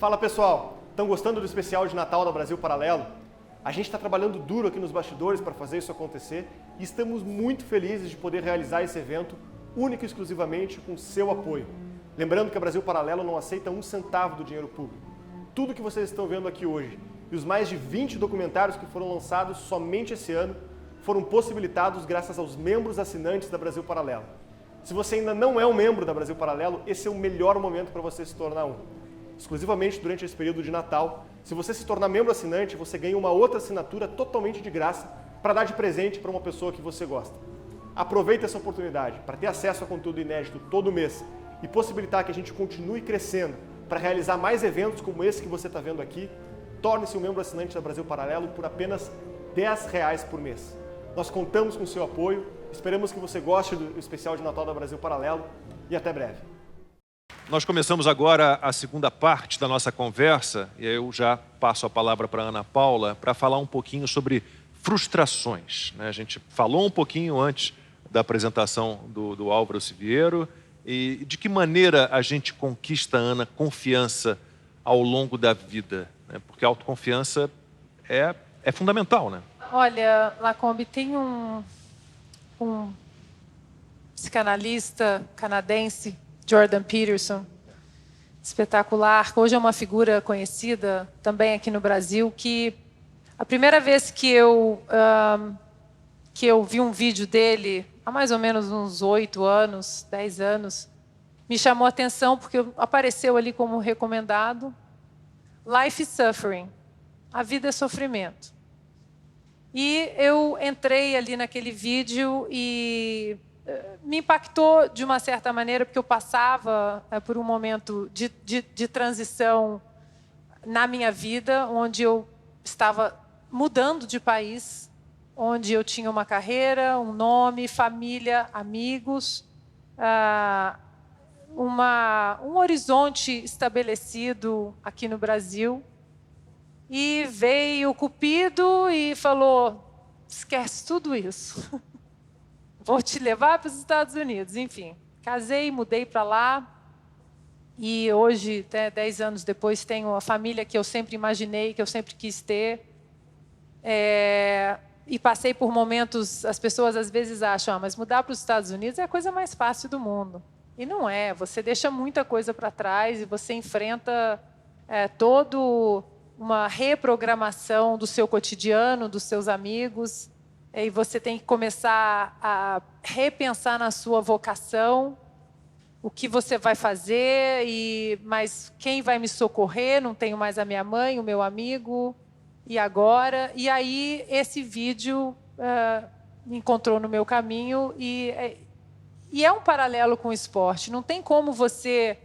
Fala pessoal, estão gostando do especial de Natal da Brasil Paralelo? A gente está trabalhando duro aqui nos bastidores para fazer isso acontecer e estamos muito felizes de poder realizar esse evento único e exclusivamente com seu apoio. Lembrando que a Brasil Paralelo não aceita um centavo do dinheiro público. Tudo que vocês estão vendo aqui hoje e os mais de 20 documentários que foram lançados somente esse ano foram possibilitados graças aos membros assinantes da Brasil Paralelo. Se você ainda não é um membro da Brasil Paralelo, esse é o melhor momento para você se tornar um. Exclusivamente durante esse período de Natal, se você se tornar membro assinante, você ganha uma outra assinatura totalmente de graça para dar de presente para uma pessoa que você gosta. Aproveite essa oportunidade para ter acesso a conteúdo inédito todo mês e possibilitar que a gente continue crescendo para realizar mais eventos como esse que você está vendo aqui. Torne-se um membro assinante da Brasil Paralelo por apenas R$10 por mês. Nós contamos com o seu apoio, esperamos que você goste do especial de Natal da Brasil Paralelo e até breve. Nós começamos agora a segunda parte da nossa conversa e eu já passo a palavra para a Ana Paula para falar um pouquinho sobre frustrações, né? A gente falou um pouquinho antes da apresentação do Álvaro Siviero e de que maneira a gente conquista, Ana, confiança ao longo da vida, né? Porque a autoconfiança é fundamental, né? Olha, Lacombe, tem um psicanalista canadense, Jordan Peterson, espetacular, que hoje é uma figura conhecida também aqui no Brasil, que a primeira vez que eu vi um vídeo dele, há mais ou menos uns 8 anos, 10 anos, me chamou a atenção porque apareceu ali como recomendado: Life is Suffering, a vida é sofrimento. E eu entrei ali naquele vídeo e me impactou de uma certa maneira, porque eu passava por um momento de transição na minha vida, onde eu estava mudando de país, onde eu tinha uma carreira, um nome, família, amigos, um horizonte estabelecido aqui no Brasil. E veio o Cupido e falou: esquece tudo isso. Vou te levar para os Estados Unidos. Enfim, casei, mudei para lá. E hoje, até 10 anos depois, tenho a família que eu sempre imaginei, que eu sempre quis ter. E passei por momentos, as pessoas às vezes acham, mas mudar para os Estados Unidos é a coisa mais fácil do mundo. E não é. Você deixa muita coisa para trás e você enfrenta todo uma reprogramação do seu cotidiano, dos seus amigos, e você tem que começar a repensar na sua vocação, o que você vai fazer, mas quem vai me socorrer? Não tenho mais a minha mãe, o meu amigo, e agora? E aí esse vídeo me encontrou no meu caminho e é um paralelo com o esporte. Não tem como você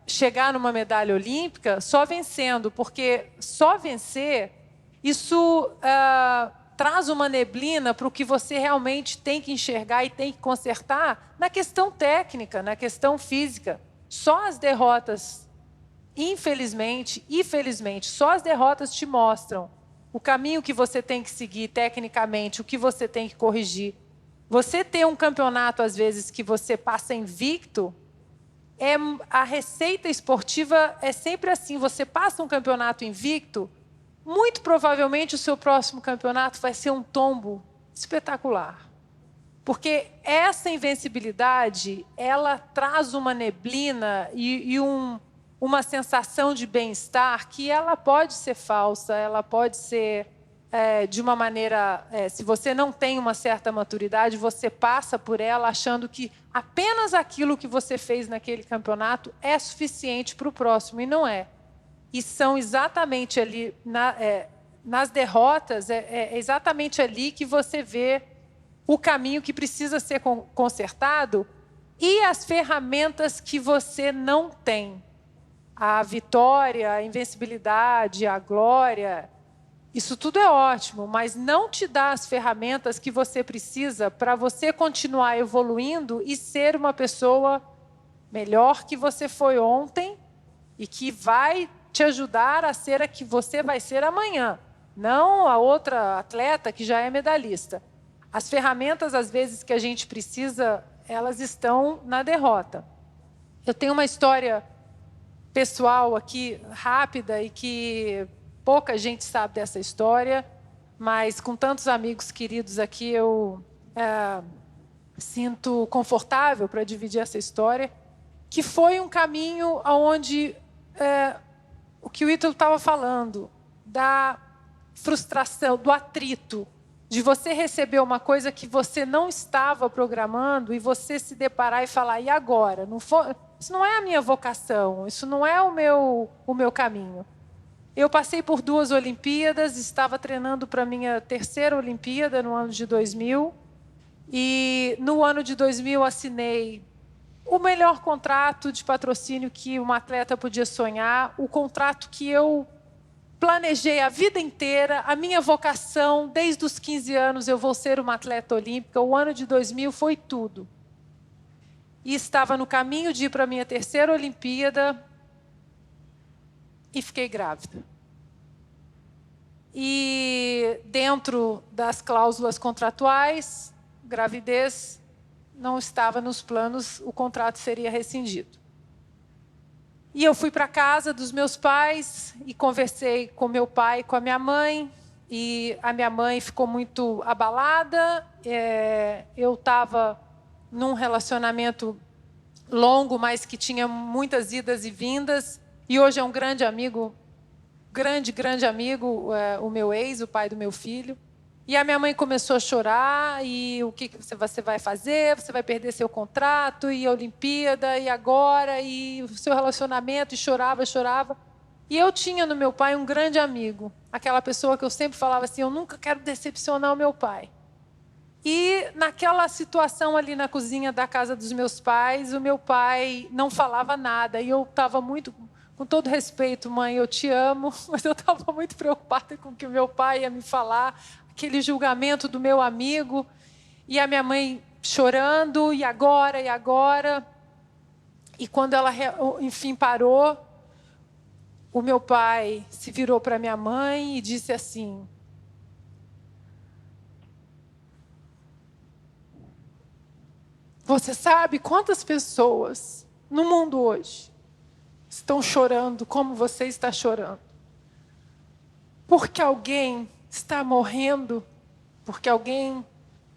chegar numa medalha olímpica só vencendo, porque só vencer, isso traz uma neblina para o que você realmente tem que enxergar e tem que consertar na questão técnica, na questão física. Só as derrotas, infelizmente e felizmente, só as derrotas te mostram o caminho que você tem que seguir tecnicamente, o que você tem que corrigir. Você ter um campeonato, às vezes, que você passa invicto, a receita esportiva é sempre assim: você passa um campeonato invicto, muito provavelmente o seu próximo campeonato vai ser um tombo espetacular. Porque essa invencibilidade, ela traz uma neblina e uma sensação de bem-estar que ela pode ser falsa, ela pode ser de uma maneira... se você não tem uma certa maturidade, você passa por ela achando que apenas aquilo que você fez naquele campeonato é suficiente para o próximo, e não é. E são exatamente ali, nas derrotas, exatamente ali que você vê o caminho que precisa ser consertado e as ferramentas que você não tem. A vitória, a invencibilidade, a glória, isso tudo é ótimo, mas não te dá as ferramentas que você precisa para você continuar evoluindo e ser uma pessoa melhor que você foi ontem e que vai te ajudar a ser a que você vai ser amanhã, não a outra atleta que já é medalhista. As ferramentas, às vezes, que a gente precisa, elas estão na derrota. Eu tenho uma história pessoal aqui, rápida, e que pouca gente sabe dessa história, mas com tantos amigos queridos aqui, eu sinto confortável para dividir essa história, que foi um caminho onde o que o Ítalo estava falando, da frustração, do atrito, de você receber uma coisa que você não estava programando e você se deparar e falar: e agora? Isso não é a minha vocação, isso não é o meu caminho. Eu passei por 2 Olimpíadas, estava treinando para a minha 3ª Olimpíada no ano de 2000, E no ano de 2000 assinei o melhor contrato de patrocínio que uma atleta podia sonhar, o contrato que eu planejei a vida inteira, a minha vocação, desde os 15 anos eu vou ser uma atleta olímpica. O ano de 2000 foi tudo. E estava no caminho de ir para a minha terceira Olimpíada e fiquei grávida. E dentro das cláusulas contratuais, gravidez não estava nos planos, o contrato seria rescindido. E eu fui para a casa dos meus pais e conversei com meu pai e com a minha mãe. E a minha mãe ficou muito abalada. Eu estava num relacionamento longo, mas que tinha muitas idas e vindas. E hoje é um grande amigo, grande amigo, o meu ex, o pai do meu filho. E a minha mãe começou a chorar, e o que você vai fazer? Você vai perder seu contrato, e a Olimpíada, e agora, e o seu relacionamento, e chorava, chorava. E eu tinha no meu pai um grande amigo, aquela pessoa que eu sempre falava assim, eu nunca quero decepcionar o meu pai. E naquela situação ali na cozinha da casa dos meus pais, o meu pai não falava nada, e eu estava muito, com todo respeito, mãe, eu te amo, mas eu estava muito preocupada com o que o meu pai ia me falar, aquele julgamento do meu amigo, e a minha mãe chorando, e agora, e agora. E quando ela, enfim, parou, o meu pai se virou para minha mãe e disse assim: você sabe quantas pessoas no mundo hoje estão chorando como você está chorando? Porque alguém está morrendo, porque alguém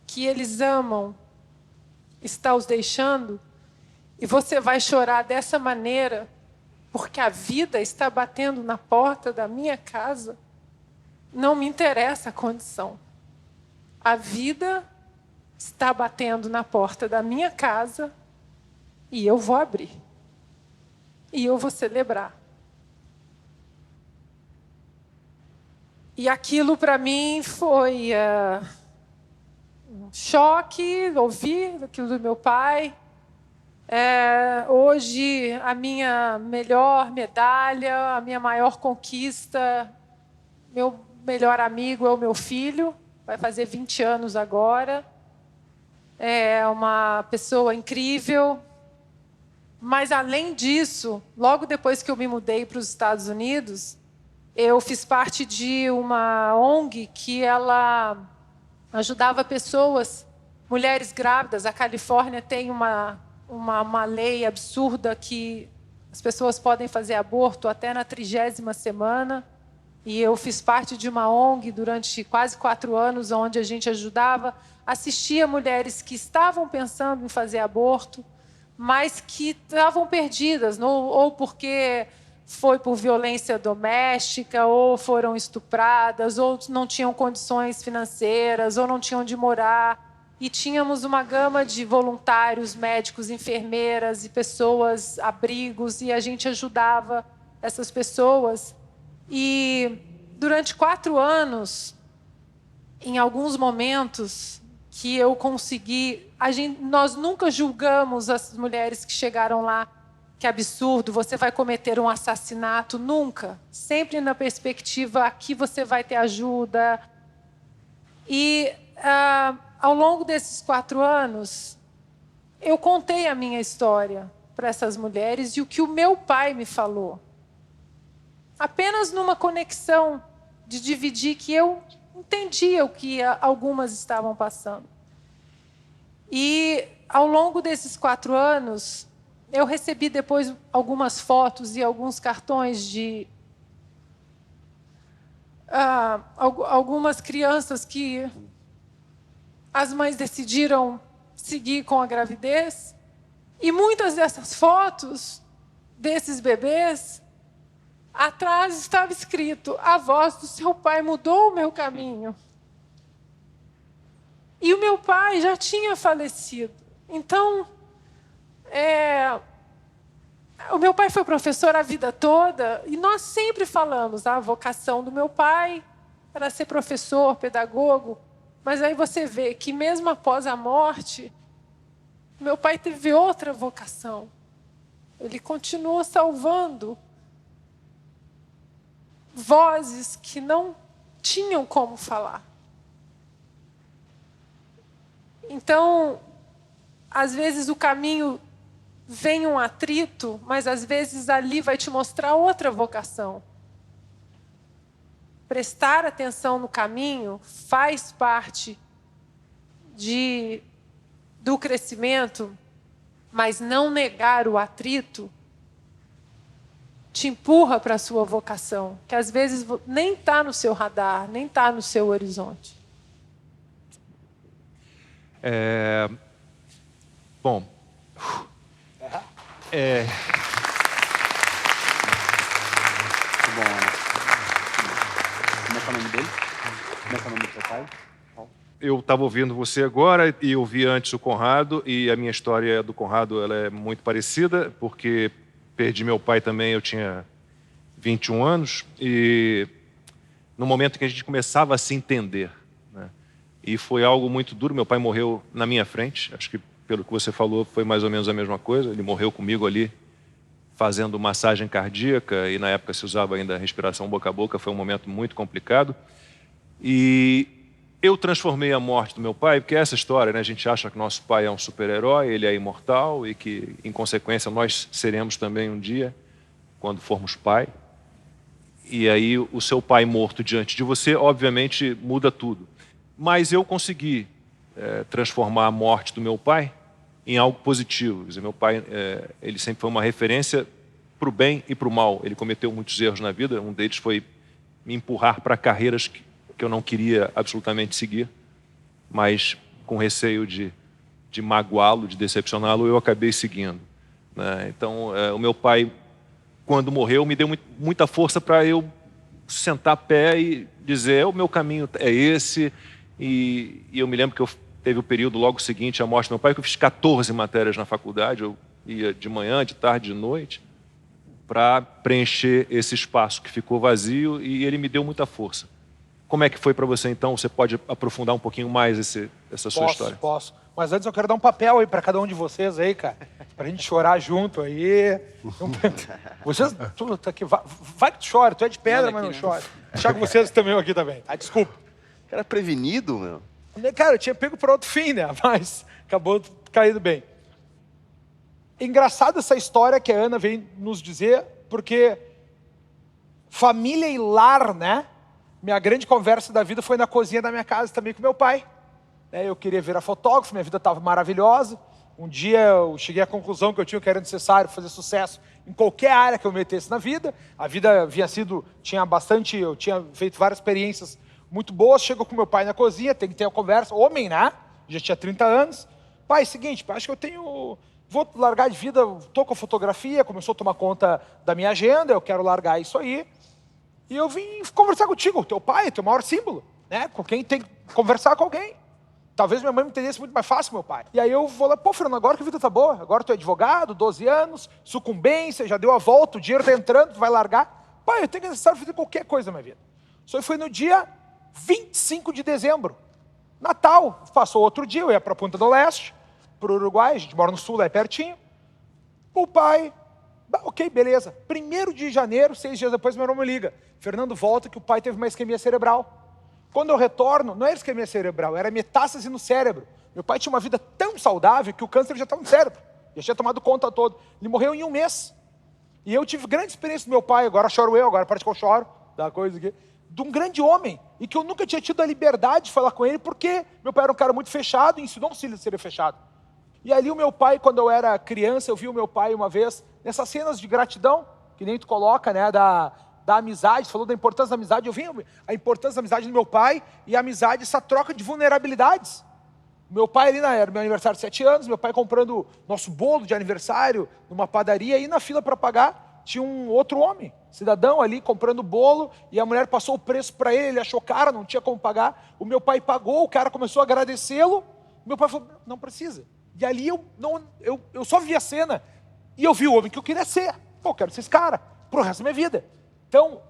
que eles amam está os deixando, e você vai chorar dessa maneira porque a vida está batendo na porta da minha casa? Não me interessa a condição. A vida está batendo na porta da minha casa e eu vou abrir. E eu vou celebrar. E aquilo para mim foi um choque, ouvir aquilo do meu pai. Hoje, a minha melhor medalha, a minha maior conquista, meu melhor amigo é o meu filho, vai fazer 20 anos agora. É uma pessoa incrível. Mas, além disso, logo depois que eu me mudei para os Estados Unidos, eu fiz parte de uma ONG que ela ajudava pessoas, mulheres grávidas. A Califórnia tem uma lei absurda que as pessoas podem fazer aborto até na 30ª semana. E eu fiz parte de uma ONG durante quase 4 anos, onde a gente ajudava, assistia mulheres que estavam pensando em fazer aborto, mas que estavam perdidas, ou porque foi por violência doméstica, ou foram estupradas, ou não tinham condições financeiras, ou não tinham onde morar. E tínhamos uma gama de voluntários, médicos, enfermeiras e pessoas, abrigos, e a gente ajudava essas pessoas. E durante 4 anos, em alguns momentos que eu consegui, nós nunca julgamos as mulheres que chegaram lá, que absurdo, você vai cometer um assassinato, nunca. Sempre na perspectiva, aqui você vai ter ajuda. E ao longo desses 4 anos, eu contei a minha história para essas mulheres e o que o meu pai me falou. Apenas numa conexão de dividir que eu entendia o que algumas estavam passando. E, ao longo desses 4 anos, eu recebi depois algumas fotos e alguns cartões de algumas crianças que as mães decidiram seguir com a gravidez. E muitas dessas fotos, desses bebês, atrás estava escrito: a voz do seu pai mudou o meu caminho. E o meu pai já tinha falecido. Então, o meu pai foi professor a vida toda, e nós sempre falamos, a vocação do meu pai era ser professor, pedagogo, Mas aí você vê que mesmo após a morte, meu pai teve outra vocação. Ele continuou salvando vozes que não tinham como falar. Então, às vezes o caminho vem um atrito, mas às vezes ali vai te mostrar outra vocação. Prestar atenção no caminho faz parte do crescimento, mas não negar o atrito te empurra para a sua vocação, que às vezes nem está no seu radar, nem está no seu horizonte. Bom, Muito bom, Ana. Como é que é o nome dele? Como é que é o nome do seu pai? eu estava ouvindo você agora e eu vi antes o Conrado, e a minha história do Conrado ela é muito parecida, porque perdi meu pai também, eu tinha 21 anos, e no momento que a gente começava a se entender, né? E foi algo muito duro, meu pai morreu na minha frente, acho que pelo que você falou foi mais ou menos a mesma coisa, ele morreu comigo ali, fazendo massagem cardíaca, e na época se usava ainda a respiração boca a boca, foi um momento muito complicado. E eu transformei a morte do meu pai, porque é essa história, né? A gente acha que nosso pai é um super-herói, ele é imortal e que, em consequência, nós seremos também um dia, quando formos pai. E aí o seu pai morto diante de você, obviamente, muda tudo. Mas eu consegui transformar a morte do meu pai em algo positivo. Quer dizer, meu pai, ele sempre foi uma referência para o bem e para o mal. Ele cometeu muitos erros na vida, um deles foi me empurrar para carreiras que eu não queria absolutamente seguir, mas com receio de magoá-lo, de decepcioná-lo, eu acabei seguindo, né? Então, o meu pai, quando morreu, me deu muita força para eu sentar a pé e dizer, o meu caminho é esse, e eu me lembro que teve o período logo seguinte à morte do meu pai, que eu fiz 14 matérias na faculdade, eu ia de manhã, de tarde, de noite, para preencher esse espaço que ficou vazio, e ele me deu muita força. Como é que foi para você, então? Você pode aprofundar um pouquinho mais essa sua história? Posso. Mas antes eu quero dar um papel aí para cada um de vocês aí, cara. Pra gente chorar junto aí. Vocês, tu tá aqui, vai que tu chora. Tu é de pedra, mas não chora. Deixar com vocês também aqui também. Ah, desculpa. Cara, prevenido, meu. Cara, eu tinha pego para outro fim, né? Mas acabou caindo bem. Engraçado essa história que a Ana vem nos dizer, porque família e lar, né? Minha grande conversa da vida foi na cozinha da minha casa também com meu pai. Eu queria virar fotógrafo, minha vida estava maravilhosa. Um dia eu cheguei à conclusão que eu era necessário fazer sucesso em qualquer área que eu metesse na vida. A vida eu tinha feito várias experiências muito boas. Chego com meu pai na cozinha, tem que ter uma conversa. Homem, né? Já tinha 30 anos. Pai, seguinte, acho que vou largar de vida, estou com a fotografia, começou a tomar conta da minha agenda, eu quero largar isso aí. E eu vim conversar contigo, teu pai, teu maior símbolo, né? Com quem tem que conversar com alguém. Talvez minha mãe me entendesse muito mais fácil, meu pai. E aí eu vou lá, Fernando, agora que a vida tá boa, agora tu é advogado, 12 anos, sucumbência, já deu a volta, o dinheiro tá entrando, tu vai largar. Pai, eu tenho que necessário fazer qualquer coisa na minha vida. Isso aí foi no dia 25 de dezembro. Natal, passou outro dia, eu ia pra Punta do Leste, pro Uruguai, a gente mora no sul, lá é pertinho. O pai, ok, beleza. 1º de janeiro, 6 dias depois, meu irmão me liga. Fernando, volta que o pai teve uma isquemia cerebral. Quando eu retorno, não era isquemia cerebral, era metástase no cérebro. Meu pai tinha uma vida tão saudável que o câncer já estava no cérebro. Já tinha tomado conta todo. Ele morreu em 1 mês. E eu tive grande experiência do meu pai, agora choro eu, agora parece que eu choro, da coisa aqui, de um grande homem, e que eu nunca tinha tido a liberdade de falar com ele, porque meu pai era um cara muito fechado e ensinou um filho a ser fechado. E ali o meu pai, quando eu era criança, eu vi o meu pai uma vez, nessas cenas de gratidão, que nem tu coloca, né, da amizade, falou da importância da amizade, eu vi a importância da amizade do meu pai, e a amizade, essa troca de vulnerabilidades. Meu pai ali, era meu aniversário de 7 anos, meu pai comprando nosso bolo de aniversário numa padaria, e na fila para pagar, tinha um outro homem, cidadão ali, comprando bolo, e a mulher passou o preço para ele achou caro, não tinha como pagar, o meu pai pagou, o cara começou a agradecê-lo, meu pai falou, não precisa. E ali eu só vi a cena, e eu vi o homem que eu queria ser. Eu quero ser esse cara, pro resto da minha vida. Então,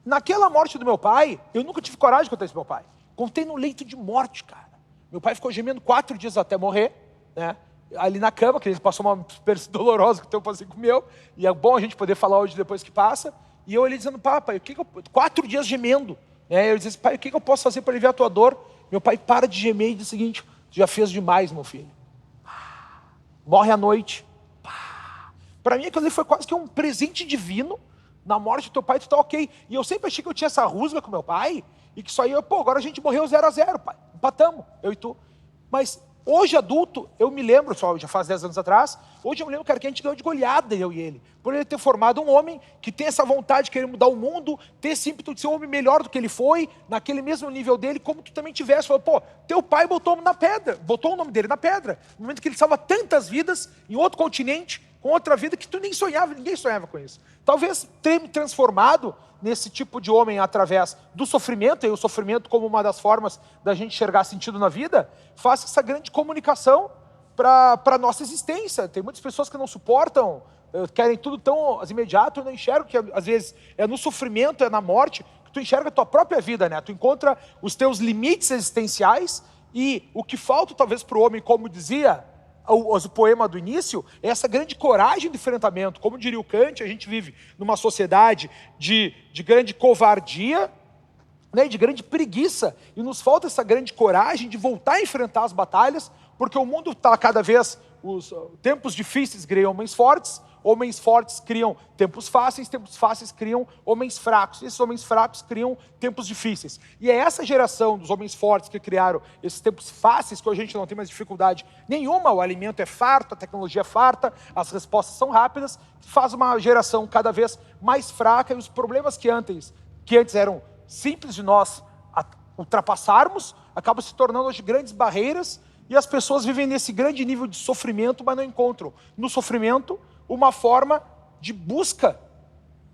naquela morte do meu pai, eu nunca tive coragem de contar isso pro meu pai. Contei no leito de morte, cara. Meu pai ficou gemendo 4 dias até morrer, né? Ali na cama, que ele passou uma experiência dolorosa que o teu paciente comeu, e é bom a gente poder falar hoje depois que passa. E eu ali dizendo, pai, o que que eu... 4 dias gemendo. Né? Eu disse, pai, o que eu posso fazer para aliviar a tua dor? Meu pai para de gemer e diz o seguinte, tu já fez demais, meu filho. Morre à noite. Para mim, aquilo ali foi quase que um presente divino. Na morte do teu pai, tu tá ok. E eu sempre achei que eu tinha essa rusga com meu pai, e que só ia, agora a gente morreu 0-0, pai. Empatamos, eu e tu. Mas hoje, adulto, eu me lembro, só já faz 10 anos atrás, hoje eu me lembro, cara, que a gente ganhou de goleada, eu e ele. Por ele ter formado um homem que tem essa vontade de querer mudar o mundo, ter esse ímpeto de ser um homem melhor do que ele foi, naquele mesmo nível dele, como tu também tivesse. Falou, teu pai botou o nome dele na pedra. No momento que ele salva tantas vidas, em outro continente, com outra vida que tu nem sonhava, ninguém sonhava com isso. Talvez ter me transformado nesse tipo de homem através do sofrimento, e o sofrimento como uma das formas da gente enxergar sentido na vida, faça essa grande comunicação para a nossa existência. Tem muitas pessoas que não suportam, querem tudo tão imediato, eu não enxergo que às vezes é no sofrimento, é na morte, que tu enxerga a tua própria vida, né? Tu encontra os teus limites existenciais e o que falta talvez para o homem, como dizia o poema do início, é essa grande coragem de enfrentamento. Como diria o Kant, a gente vive numa sociedade de grande covardia, né, de grande preguiça, e nos falta essa grande coragem de voltar a enfrentar as batalhas, porque o mundo está cada vez, os tempos difíceis criam homens fortes criam tempos fáceis criam homens fracos, esses homens fracos criam tempos difíceis. E é essa geração dos homens fortes que criaram esses tempos fáceis, que hoje a gente não tem mais dificuldade nenhuma, o alimento é farto, a tecnologia é farta, as respostas são rápidas, faz uma geração cada vez mais fraca, e os problemas que antes eram simples de nós ultrapassarmos, acabam se tornando hoje grandes barreiras, e as pessoas vivem nesse grande nível de sofrimento, mas não encontram no sofrimento uma forma de busca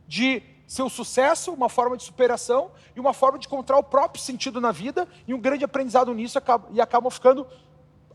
de seu sucesso, uma forma de superação e uma forma de encontrar o próprio sentido na vida, e um grande aprendizado nisso, e acabam ficando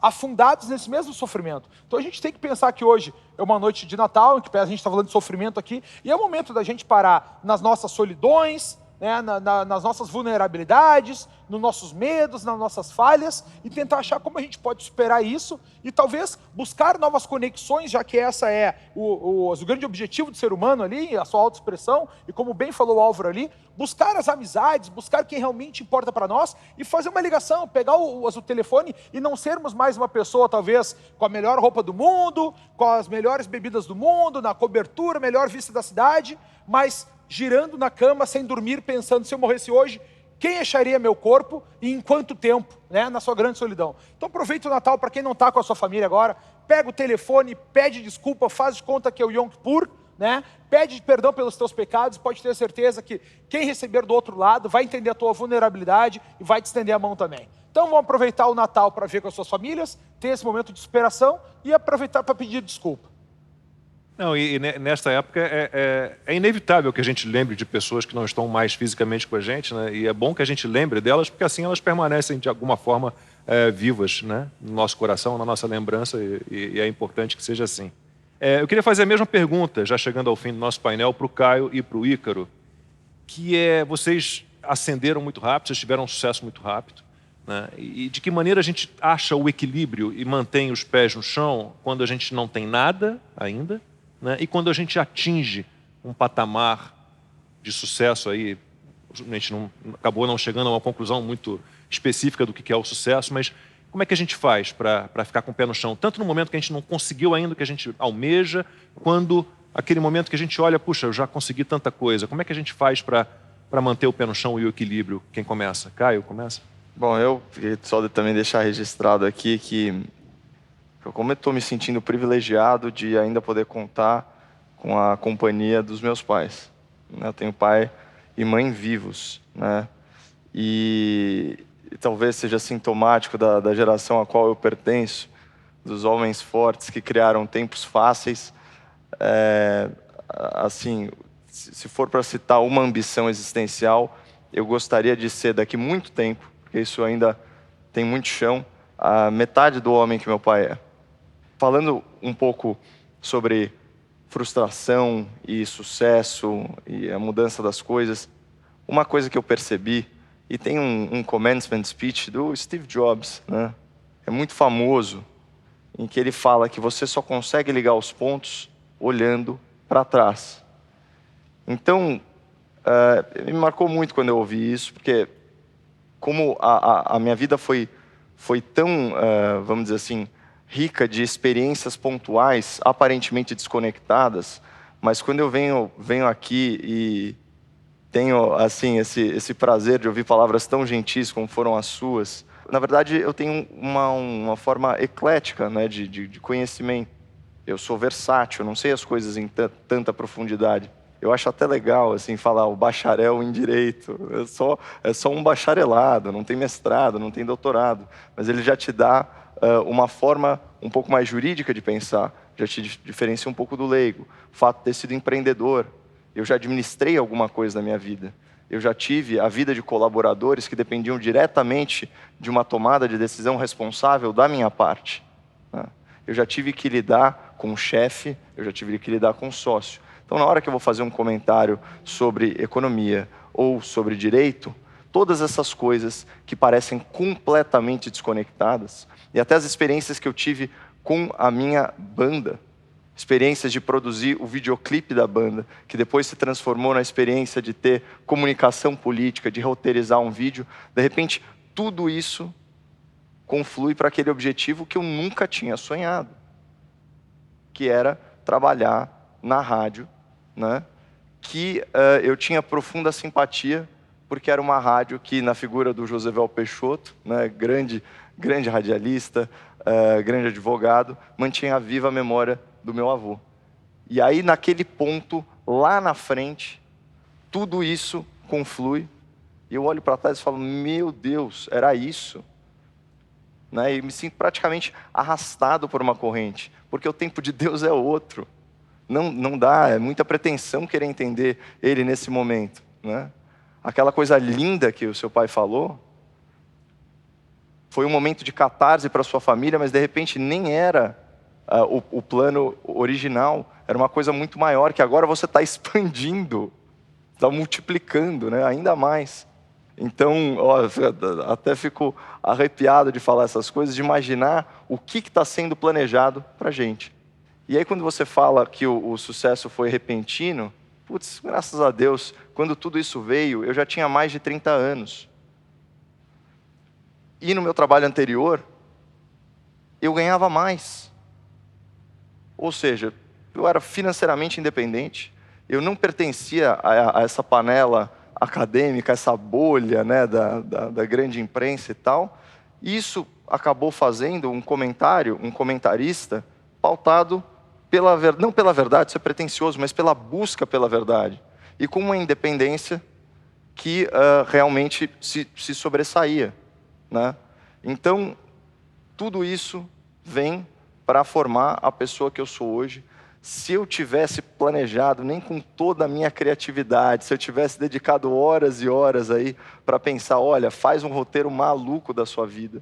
afundados nesse mesmo sofrimento. Então a gente tem que pensar que hoje é uma noite de Natal, em que a gente está falando de sofrimento aqui, e é o momento da gente parar nas nossas solidões, né, nas nossas vulnerabilidades, nos nossos medos, nas nossas falhas, e tentar achar como a gente pode superar isso, e talvez buscar novas conexões, já que essa é o grande objetivo do ser humano ali, a sua autoexpressão, e como bem falou o Álvaro ali, buscar as amizades, buscar quem realmente importa para nós, e fazer uma ligação, pegar o telefone, e não sermos mais uma pessoa, talvez, com a melhor roupa do mundo, com as melhores bebidas do mundo, na cobertura, melhor vista da cidade, mas girando na cama, sem dormir, pensando, se eu morresse hoje, quem acharia meu corpo e em quanto tempo, né, na sua grande solidão. Então aproveita o Natal, para quem não está com a sua família agora, pega o telefone, pede desculpa, faz de conta que é o Yom Kippur, né, pede perdão pelos teus pecados, pode ter certeza que quem receber do outro lado vai entender a tua vulnerabilidade e vai te estender a mão também. Então vamos aproveitar o Natal para ver com as suas famílias, ter esse momento de superação e aproveitar para pedir desculpa. Não, e nesta época é inevitável que a gente lembre de pessoas que não estão mais fisicamente com a gente, né? E é bom que a gente lembre delas, porque assim elas permanecem de alguma forma vivas, né? No nosso coração, na nossa lembrança, e é importante que seja assim. Eu queria fazer a mesma pergunta, já chegando ao fim do nosso painel, para o Caio e para o Ícaro, que vocês ascenderam muito rápido, vocês tiveram um sucesso muito rápido, né? E de que maneira a gente acha o equilíbrio e mantém os pés no chão quando a gente não tem nada ainda, né? E quando a gente atinge um patamar de sucesso, aí a gente acabou não chegando a uma conclusão muito específica do que é o sucesso, mas como é que a gente faz para ficar com o pé no chão? Tanto no momento que a gente não conseguiu ainda o que a gente almeja, quando aquele momento que a gente olha, puxa, eu já consegui tanta coisa. Como é que a gente faz para manter o pé no chão e o equilíbrio? Quem começa? Caio, começa? Bom, eu queria só também deixar registrado aqui que como eu estou me sentindo privilegiado de ainda poder contar com a companhia dos meus pais. Eu tenho pai e mãe vivos, né? E talvez seja sintomático da geração a qual eu pertenço, dos homens fortes que criaram tempos fáceis. Assim, se for para citar uma ambição existencial, eu gostaria de ser daqui muito tempo, porque isso ainda tem muito chão, a metade do homem que meu pai é. Falando um pouco sobre frustração e sucesso e a mudança das coisas, uma coisa que eu percebi E tem um commencement speech do Steve Jobs, né? É muito famoso, em que ele fala que você só consegue ligar os pontos olhando para trás. Então, me marcou muito quando eu ouvi isso, porque como a minha vida foi tão, vamos dizer assim, rica de experiências pontuais, aparentemente desconectadas, mas quando eu venho aqui e tenho assim esse prazer de ouvir palavras tão gentis como foram as suas, na verdade eu tenho uma forma eclética, né, de conhecimento. Eu sou versátil, eu não sei as coisas em tanta profundidade. Eu acho até legal assim falar o bacharel em direito. É só um bacharelado, não tem mestrado, não tem doutorado, mas ele já te dá uma forma um pouco mais jurídica de pensar, já te diferencia um pouco do leigo. O fato de ter sido empreendedor, eu já administrei alguma coisa na minha vida. Eu já tive a vida de colaboradores que dependiam diretamente de uma tomada de decisão responsável da minha parte, né? Eu já tive que lidar com o chefe, eu já tive que lidar com o sócio. Então, na hora que eu vou fazer um comentário sobre economia ou sobre direito, todas essas coisas que parecem completamente desconectadas, e até as experiências que eu tive com a minha banda, experiências de produzir o videoclipe da banda, que depois se transformou na experiência de ter comunicação política, de roteirizar um vídeo, de repente, tudo isso conflui para aquele objetivo que eu nunca tinha sonhado, que era trabalhar na rádio, né? Que eu tinha profunda simpatia, porque era uma rádio que, na figura do Josével Peixoto, né, grande radialista, grande advogado, mantinha viva a memória do meu avô. E aí, naquele ponto, lá na frente, tudo isso conflui, e eu olho para trás e falo, meu Deus, era isso? Né? E me sinto praticamente arrastado por uma corrente, porque o tempo de Deus é outro. Não dá, é muita pretensão querer entender Ele nesse momento, né? Aquela coisa linda que o seu pai falou, foi um momento de catarse para sua família, mas de repente nem era o plano original, era uma coisa muito maior, que agora você está expandindo, está multiplicando, né? Ainda mais. Então, até fico arrepiado de falar essas coisas, de imaginar o que está sendo planejado para a gente. E aí, quando você fala que o sucesso foi repentino, putz, graças a Deus, quando tudo isso veio, eu já tinha mais de 30 anos. E no meu trabalho anterior, eu ganhava mais. Ou seja, eu era financeiramente independente, eu não pertencia a essa panela acadêmica, essa bolha, né, da grande imprensa e tal. Isso acabou fazendo um comentarista pautado não pela verdade, isso é pretensioso, mas pela busca pela verdade. E com uma independência que realmente se sobressaía, né? Então, tudo isso vem para formar a pessoa que eu sou hoje. Se eu tivesse planejado, nem com toda a minha criatividade, se eu tivesse dedicado horas e horas aí para pensar, olha, faz um roteiro maluco da sua vida,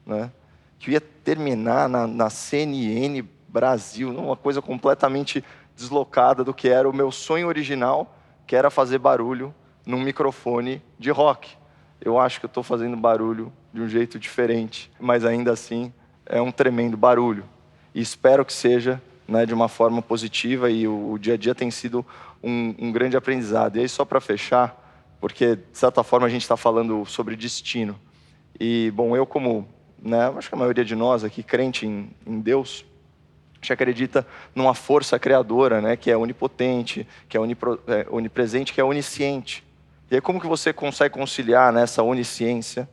né? Que ia terminar na CNN Brasil, uma coisa completamente deslocada do que era o meu sonho original, que era fazer barulho num microfone de rock. Eu acho que eu estou fazendo barulho de um jeito diferente, mas ainda assim é um tremendo barulho. E espero que seja, né, de uma forma positiva, e o dia a dia tem sido um grande aprendizado. E aí, só para fechar, porque de certa forma a gente está falando sobre destino. E, bom, eu como, né, acho que a maioria de nós aqui, crente em Deus, a gente acredita numa força criadora, né, que é onipotente, que é onipresente, que é onisciente. E aí, como que você consegue conciliar nessa onisciência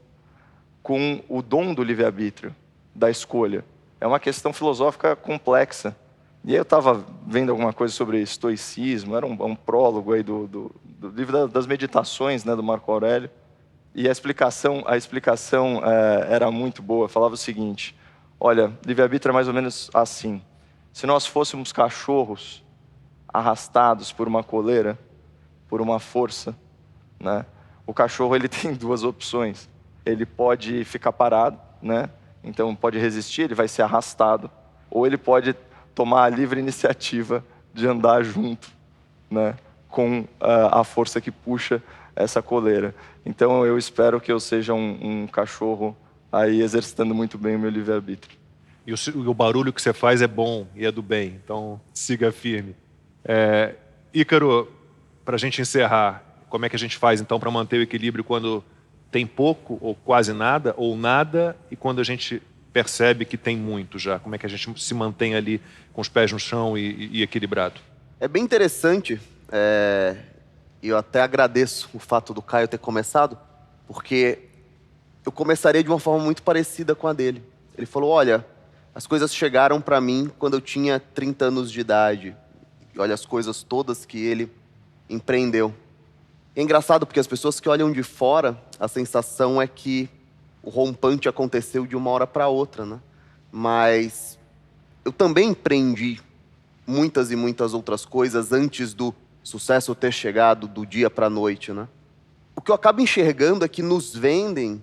com o dom do livre-arbítrio, da escolha? É uma questão filosófica complexa. E aí eu estava vendo alguma coisa sobre estoicismo, era um prólogo aí do livro das meditações, né, do Marco Aurélio. E a explicação era muito boa, falava o seguinte, olha, livre-arbítrio é mais ou menos assim. Se nós fôssemos cachorros arrastados por uma coleira, por uma força, né, o cachorro ele tem duas opções. Ele pode ficar parado, né, então pode resistir, ele vai ser arrastado, ou ele pode tomar a livre iniciativa de andar junto, né, com a força que puxa essa coleira. Então eu espero que eu seja um cachorro aí exercitando muito bem o meu livre-arbítrio. E o barulho que você faz é bom e é do bem, então siga firme. Ícaro, para a gente encerrar, como é que a gente faz então para manter o equilíbrio quando tem pouco ou quase nada, ou nada, e quando a gente percebe que tem muito já? Como é que a gente se mantém ali com os pés no chão e equilibrado? É bem interessante, e eu até agradeço o fato do Caio ter começado, porque eu começaria de uma forma muito parecida com a dele. Ele falou, olha, as coisas chegaram para mim quando eu tinha 30 anos de idade. E olha as coisas todas que ele empreendeu. É engraçado porque as pessoas que olham de fora, a sensação é que o rompante aconteceu de uma hora para outra, né? Mas eu também empreendi muitas e muitas outras coisas antes do sucesso ter chegado do dia para a noite, né? O que eu acabo enxergando é que nos vendem,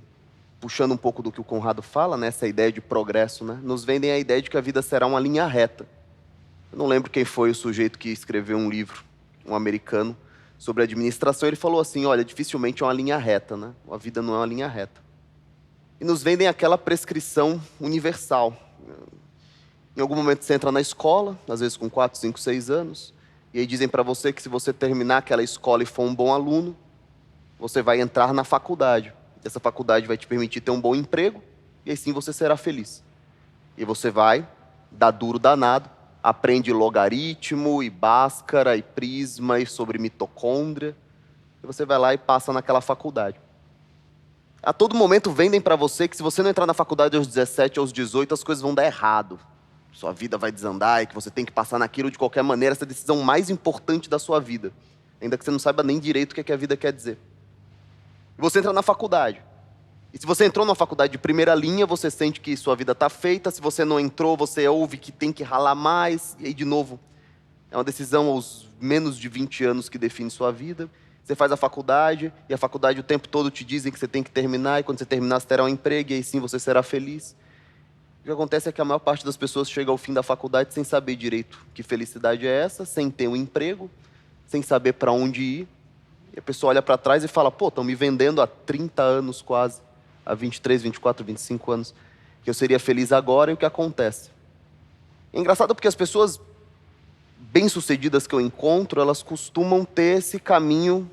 puxando um pouco do que o Conrado fala, né? Essa ideia de progresso, né? Nos vendem a ideia de que a vida será uma linha reta. Eu não lembro quem foi o sujeito que escreveu um livro, um americano, sobre administração. Ele falou assim, olha, dificilmente é uma linha reta, né? A vida não é uma linha reta. E nos vendem aquela prescrição universal. Em algum momento você entra na escola, às vezes com 4, 5, 6 anos, e aí dizem para você que se você terminar aquela escola e for um bom aluno, você vai entrar na faculdade. Essa faculdade vai te permitir ter um bom emprego, e aí sim você será feliz. E você vai, dá duro danado, aprende logaritmo, e Bhaskara, e prisma, e sobre mitocôndria, e você vai lá e passa naquela faculdade. A todo momento vendem para você que se você não entrar na faculdade aos 17, aos 18, as coisas vão dar errado. Sua vida vai desandar e que você tem que passar naquilo de qualquer maneira, essa é a decisão mais importante da sua vida. Ainda que você não saiba nem direito o que é que a vida quer dizer. E você entra na faculdade. E se você entrou numa faculdade de primeira linha, você sente que sua vida está feita. Se você não entrou, você ouve que tem que ralar mais. E aí, de novo, é uma decisão aos menos de 20 anos que define sua vida. Você faz a faculdade, e a faculdade o tempo todo te dizem que você tem que terminar, e quando você terminar você terá um emprego, e aí sim você será feliz. O que acontece é que a maior parte das pessoas chega ao fim da faculdade sem saber direito que felicidade é essa, sem ter um emprego, sem saber para onde ir. E a pessoa olha para trás e fala, pô, estão me vendendo há 30 anos quase, há 23, 24, 25 anos, que eu seria feliz agora, e o que acontece? É engraçado porque as pessoas bem-sucedidas que eu encontro, elas costumam ter esse caminho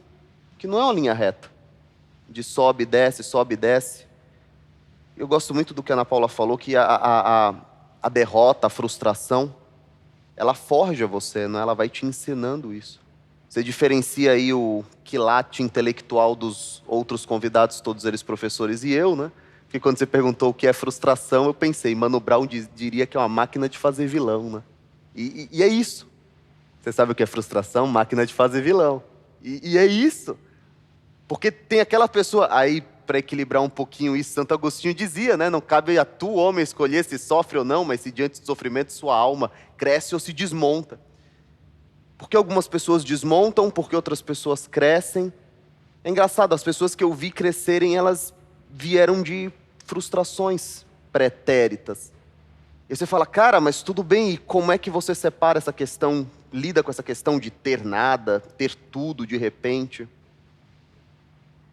que não é uma linha reta, de sobe, desce. Eu gosto muito do que a Ana Paula falou, que a derrota, a frustração, ela forja você, né? Ela vai te ensinando isso. Você diferencia aí o quilate intelectual dos outros convidados, todos eles professores, e eu, né? Porque quando você perguntou o que é frustração, eu pensei, Mano Brown diria que é uma máquina de fazer vilão, né? E é isso. Você sabe o que é frustração? Máquina de fazer vilão. E é isso. Porque tem aquela pessoa... Aí, para equilibrar um pouquinho isso, Santo Agostinho dizia, né? Não cabe a tu, homem, escolher se sofre ou não, mas se diante do sofrimento sua alma cresce ou se desmonta. Porque algumas pessoas desmontam, porque outras pessoas crescem. É engraçado, as pessoas que eu vi crescerem, elas vieram de frustrações pretéritas. E você fala, cara, mas tudo bem, e como é que você separa essa questão, lida com essa questão de ter nada, ter tudo de repente?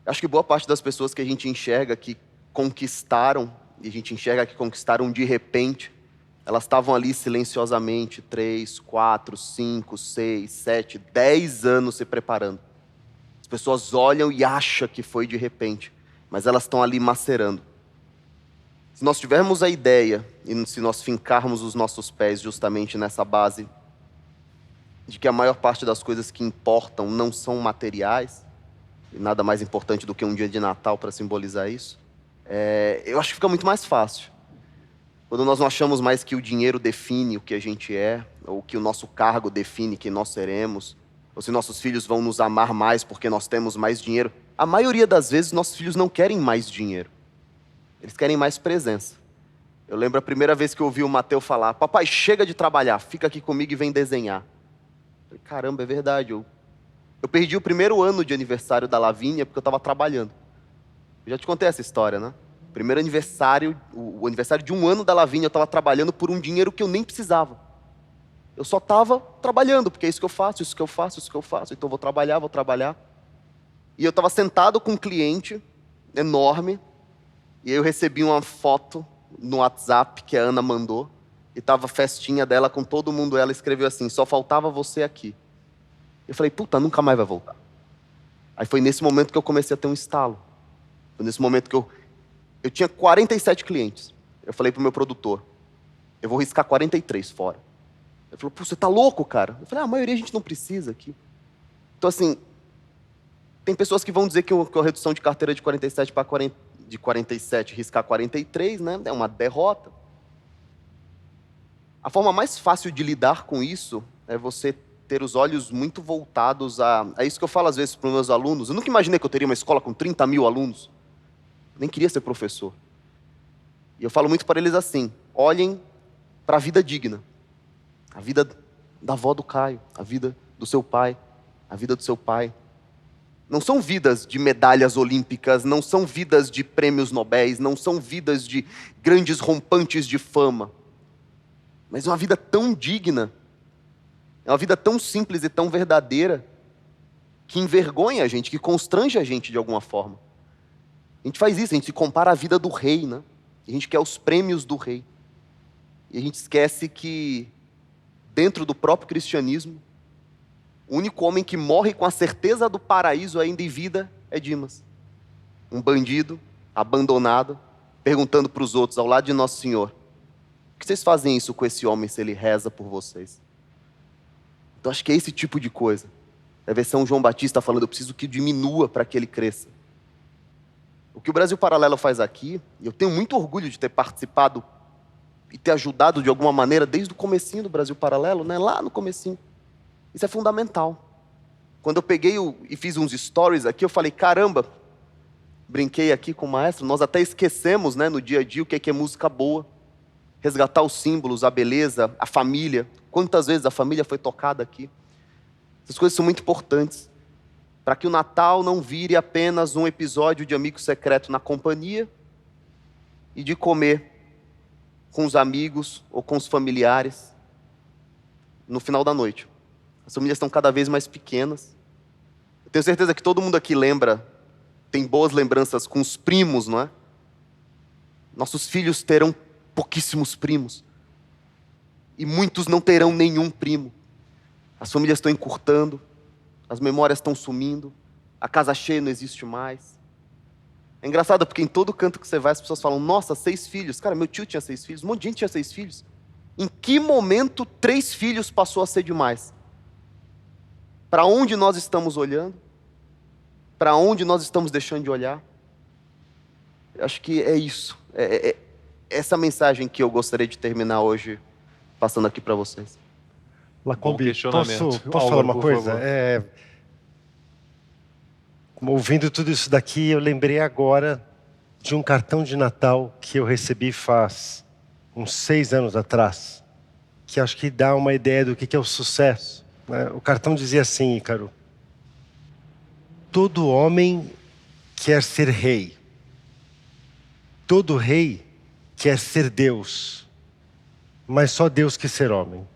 Acho que boa parte das pessoas que a gente enxerga que conquistaram, e a gente enxerga que conquistaram de repente, elas estavam ali silenciosamente 3, 4, 5, 6, 7, 10 anos se preparando. As pessoas olham e acham que foi de repente, mas elas estão ali macerando. Se nós tivermos a ideia, e se nós fincarmos os nossos pés justamente nessa base, de que a maior parte das coisas que importam não são materiais, e nada mais importante do que um dia de Natal para simbolizar isso, eu acho que fica muito mais fácil. Quando nós não achamos mais que o dinheiro define o que a gente é, ou que o nosso cargo define quem nós seremos, ou se nossos filhos vão nos amar mais porque nós temos mais dinheiro. A maioria das vezes, nossos filhos não querem mais dinheiro. Eles querem mais presença. Eu lembro a primeira vez que eu ouvi o Mateus falar, papai, chega de trabalhar, fica aqui comigo e vem desenhar. Eu falei, caramba, é verdade. Eu perdi o primeiro ano de aniversário da Lavínia porque eu estava trabalhando. Eu já te contei essa história, né? Primeiro aniversário, o aniversário de 1 ano da Lavínia, eu estava trabalhando por um dinheiro que eu nem precisava. Eu só estava trabalhando, porque é isso que eu faço, isso que eu faço, isso que eu faço. Então eu vou trabalhar. E eu estava sentado com um cliente enorme, e aí eu recebi uma foto no WhatsApp que a Ana mandou, e tava a festinha dela com todo mundo, ela escreveu assim: só faltava você aqui. Eu falei, puta, nunca mais vai voltar. Aí foi nesse momento que eu comecei a ter um estalo. Foi nesse momento que eu tinha 47 clientes. Eu falei pro meu produtor, eu vou riscar 43 fora. Ele falou, pô, você tá louco, cara? Eu falei, a maioria a gente não precisa aqui. Então, assim, tem pessoas que vão dizer que a redução de carteira de 47 para 47, riscar 43, né, é uma derrota. A forma mais fácil de lidar com isso é você ter os olhos muito voltados a isso que eu falo às vezes para os meus alunos. Eu nunca imaginei que eu teria uma escola com 30 mil alunos. Nem queria ser professor. E eu falo muito para eles assim, olhem para a vida digna. A vida da avó do Caio, a vida do seu pai, a vida do seu pai. Não são vidas de medalhas olímpicas, não são vidas de prêmios nobéis, não são vidas de grandes rompantes de fama. Mas é uma vida tão digna, é uma vida tão simples e tão verdadeira, que envergonha a gente, que constrange a gente de alguma forma. A gente faz isso, a gente se compara à vida do rei, né? A gente quer os prêmios do rei. E a gente esquece que, dentro do próprio cristianismo, o único homem que morre com a certeza do paraíso ainda em vida é Dimas. Um bandido, abandonado, perguntando para os outros, ao lado de Nosso Senhor, por que vocês fazem isso com esse homem se ele reza por vocês? Então acho que é esse tipo de coisa. Deve ser um João Batista falando, eu preciso que diminua para que ele cresça. O que o Brasil Paralelo faz aqui, e eu tenho muito orgulho de ter participado e ter ajudado de alguma maneira desde o comecinho do Brasil Paralelo, né? Lá no comecinho. Isso é fundamental. Quando eu peguei e fiz uns stories aqui, eu falei, caramba, brinquei aqui com o maestro, nós até esquecemos, né, no dia a dia o que é música boa. Resgatar os símbolos, a beleza, a família. Quantas vezes a família foi tocada aqui? Essas coisas são muito importantes. Para que o Natal não vire apenas um episódio de amigo secreto na companhia e de comer com os amigos ou com os familiares no final da noite. As famílias estão cada vez mais pequenas. Eu tenho certeza que todo mundo aqui tem boas lembranças com os primos, não é? Nossos filhos terão pouquíssimos primos. E muitos não terão nenhum primo. As famílias estão encurtando, as memórias estão sumindo, a casa cheia não existe mais. É engraçado porque em todo canto que você vai as pessoas falam, nossa, 6 filhos. Cara, meu tio tinha 6 filhos, um monte de gente tinha 6 filhos. Em que momento 3 filhos passou a ser demais? Para onde nós estamos olhando? Para onde nós estamos deixando de olhar? Eu acho que é isso. É essa mensagem que eu gostaria de terminar hoje, passando aqui para vocês. Lacombe, questionamento. posso falar Álvaro, uma por coisa? favor. Ouvindo tudo isso daqui, eu lembrei agora de um cartão de Natal que eu recebi faz uns 6 anos atrás, que acho que dá uma ideia do que é o sucesso, né? O cartão dizia assim, Ícaro: todo homem quer ser rei. Todo rei quer ser Deus. Mas só Deus quer ser homem.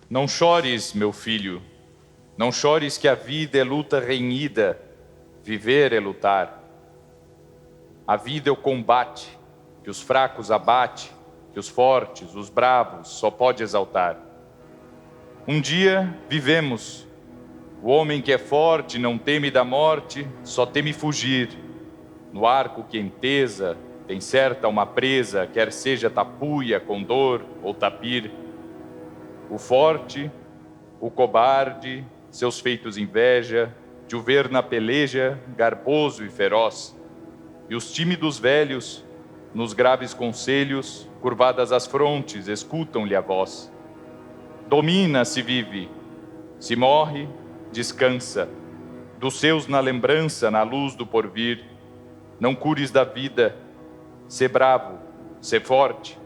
Não chores, meu filho, não chores que a vida é luta renhida, viver é lutar. A vida é o combate, que os fracos abate, que os fortes, os bravos, só pode exaltar. Um dia vivemos, o homem que é forte não teme da morte, só teme fugir. No arco que entesa, tem certa uma presa, quer seja tapuia, condor ou tapir. O forte, o cobarde, seus feitos inveja, de o ver na peleja, garboso e feroz. E os tímidos velhos, nos graves conselhos, curvadas as frontes, escutam-lhe a voz. Domina se vive, se morre, descansa, dos seus na lembrança, na luz do porvir. Não cures da vida, sê bravo, sê forte,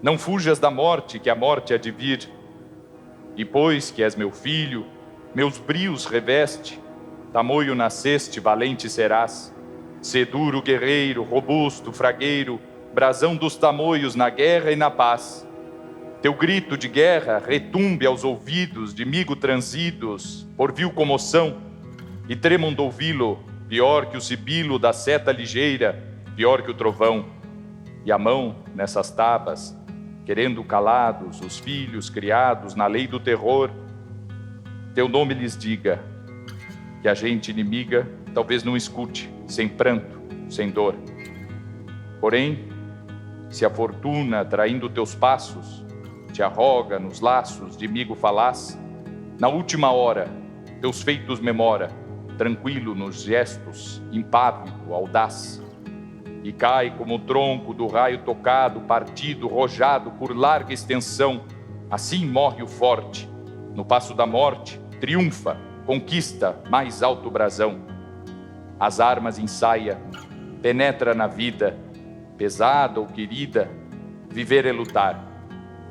não fujas da morte, que a morte há de vir. E pois que és meu filho, meus brios reveste, tamoio nasceste, valente serás. Sê duro guerreiro, robusto, fragueiro, brasão dos tamoios na guerra e na paz. Teu grito de guerra retumbe aos ouvidos de migo transidos, por vil comoção, e tremam de ouvi-lo, pior que o sibilo da seta ligeira, pior que o trovão. E a mão nessas tabas, querendo calados os filhos criados na lei do terror, teu nome lhes diga, que a gente inimiga talvez não escute, sem pranto, sem dor. Porém, se a fortuna, traindo teus passos, te arroga nos laços de migo falaz, na última hora, teus feitos memora, tranquilo nos gestos, impávido, audaz, e cai como o tronco do raio tocado, partido, rojado por larga extensão. Assim morre o forte, no passo da morte, triunfa, conquista mais alto brasão. As armas ensaia, penetra na vida, pesada ou querida, viver é lutar.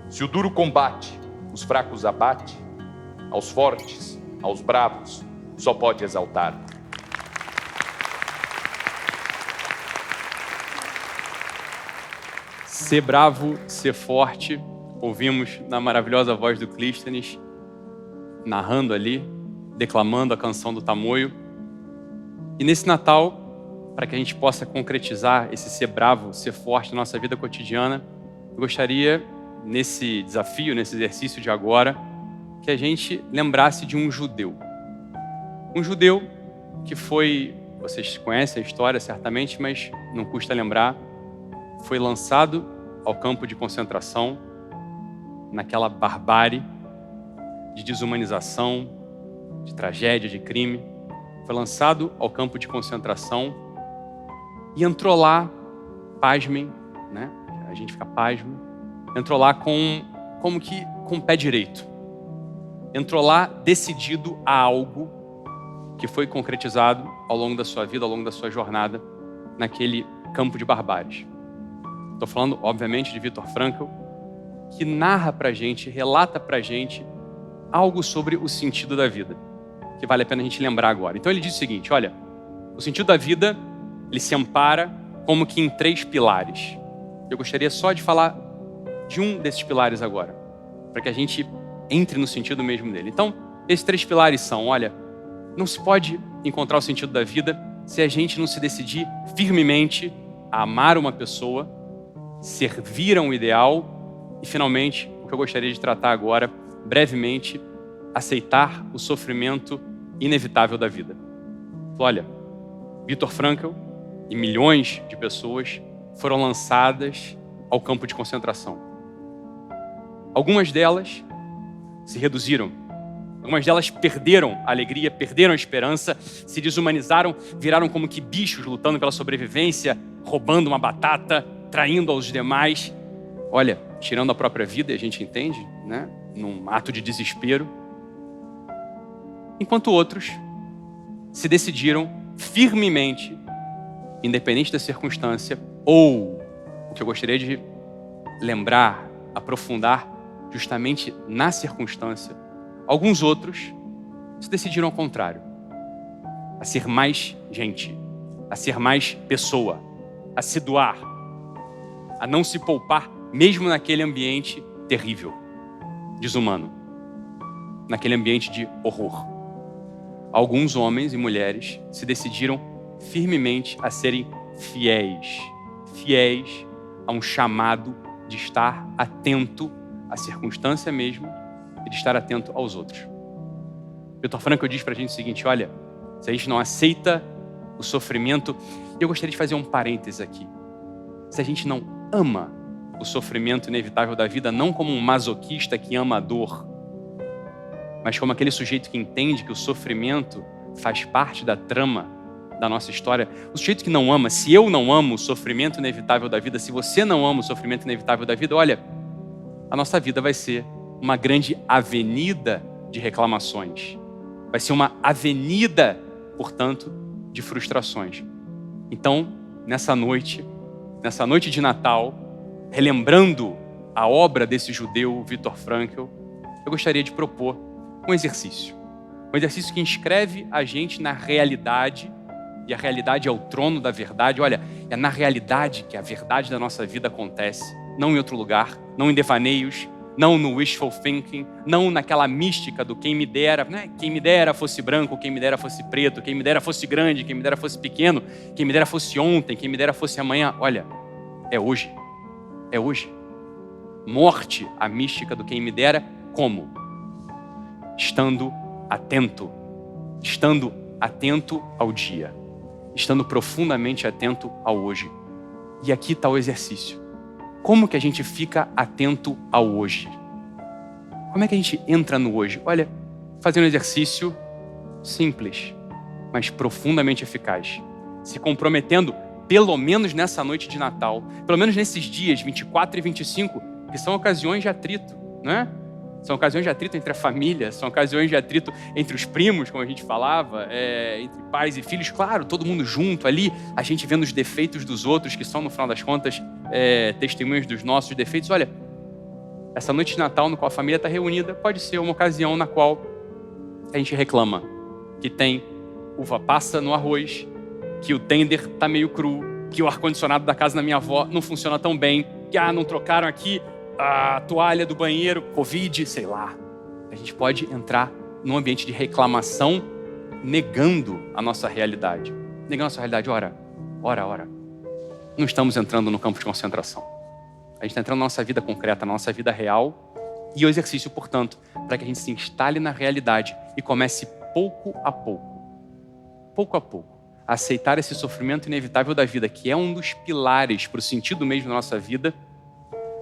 Se o duro combate, os fracos abate, aos fortes, aos bravos, só pode exaltar. Ser bravo, ser forte. Ouvimos na maravilhosa voz do Clístenes, narrando ali, declamando a canção do Tamoio. E nesse Natal, para que a gente possa concretizar esse ser bravo, ser forte na nossa vida cotidiana, eu gostaria, nesse desafio, nesse exercício de agora, que a gente lembrasse de um judeu. Um judeu que foi, vocês conhecem a história certamente, mas não custa lembrar, foi lançado ao campo de concentração, naquela barbárie de desumanização, de tragédia, de crime. Foi lançado ao campo de concentração e entrou lá, pasmem, né? A gente fica pasmo, entrou lá como que com o pé direito. Entrou lá decidido a algo que foi concretizado ao longo da sua vida, ao longo da sua jornada naquele campo de barbáries. Estou falando, obviamente, de Viktor Frankl, que narra pra gente, relata pra gente algo sobre o sentido da vida, que vale a pena a gente lembrar agora. Então ele diz o seguinte, olha, o sentido da vida, ele se ampara como que em 3 pilares. Eu gostaria só de falar de um desses pilares agora, para que a gente entre no sentido mesmo dele. Então, esses 3 pilares são, olha, não se pode encontrar o sentido da vida se a gente não se decidir firmemente a amar uma pessoa, servir a um ideal e, finalmente, o que eu gostaria de tratar agora, brevemente, aceitar o sofrimento inevitável da vida. Olha, Viktor Frankl e milhões de pessoas foram lançadas ao campo de concentração. Algumas delas se reduziram. Algumas delas perderam a alegria, perderam a esperança, se desumanizaram, viraram como que bichos lutando pela sobrevivência, roubando uma batata, traindo aos demais. Olha, tirando a própria vida, a gente entende, né? Num ato de desespero. Enquanto outros se decidiram firmemente, independente da circunstância, ou, o que eu gostaria de lembrar, aprofundar, justamente na circunstância, alguns outros se decidiram ao contrário, a ser mais gente, a ser mais pessoa, a se doar, a não se poupar, mesmo naquele ambiente terrível, desumano. naquele ambiente de horror. Alguns homens e mulheres se decidiram firmemente a serem fiéis a um chamado de estar atento à circunstância mesmo e de estar atento aos outros. Viktor Frankl diz pra gente o seguinte, olha, se a gente não aceita o sofrimento, e eu gostaria de fazer um parênteses aqui, se a gente não ama o sofrimento inevitável da vida, não como um masoquista que ama a dor, mas como aquele sujeito que entende que o sofrimento faz parte da trama da nossa história. O sujeito que não ama, se eu não amo o sofrimento inevitável da vida, se você não ama o sofrimento inevitável da vida, olha, a nossa vida vai ser uma grande avenida de reclamações. Vai ser uma avenida, portanto, de frustrações. Então, nessa noite de Natal, relembrando a obra desse judeu, Viktor Frankl, eu gostaria de propor um exercício. Um exercício que inscreve a gente na realidade, e a realidade é o trono da verdade. Olha, é na realidade que a verdade da nossa vida acontece, não em outro lugar, não em devaneios, não no wishful thinking, não naquela mística do quem me dera, né? Quem me dera fosse branco, quem me dera fosse preto, quem me dera fosse grande, quem me dera fosse pequeno, quem me dera fosse ontem, quem me dera fosse amanhã. Olha, é hoje. É hoje. Morte a mística do quem me dera, como? Estando atento ao dia, estando profundamente atento ao hoje. E aqui está o exercício. Como que a gente fica atento ao hoje? Como é que a gente entra no hoje? Olha, fazendo um exercício simples, mas profundamente eficaz. Se comprometendo, pelo menos nessa noite de Natal, pelo menos nesses dias 24 e 25, que são ocasiões de atrito, não é? São ocasiões de atrito entre a família, são ocasiões de atrito entre os primos, como a gente falava, entre pais e filhos. Claro, todo mundo junto ali, a gente vendo os defeitos dos outros, que são, no final das contas, testemunhos dos nossos defeitos. Olha, essa noite de Natal no qual a família está reunida pode ser uma ocasião na qual a gente reclama que tem uva passa no arroz, que o tender está meio cru, que o ar-condicionado da casa da minha avó não funciona tão bem, que não trocaram aqui a toalha do banheiro, Covid, sei lá. A gente pode entrar num ambiente de reclamação, negando a nossa realidade. Negando a nossa realidade, ora. Não estamos entrando no campo de concentração. A gente está entrando na nossa vida concreta, na nossa vida real. E o exercício, portanto, para que a gente se instale na realidade e comece pouco a pouco, a aceitar esse sofrimento inevitável da vida, que é um dos pilares para o sentido mesmo da nossa vida,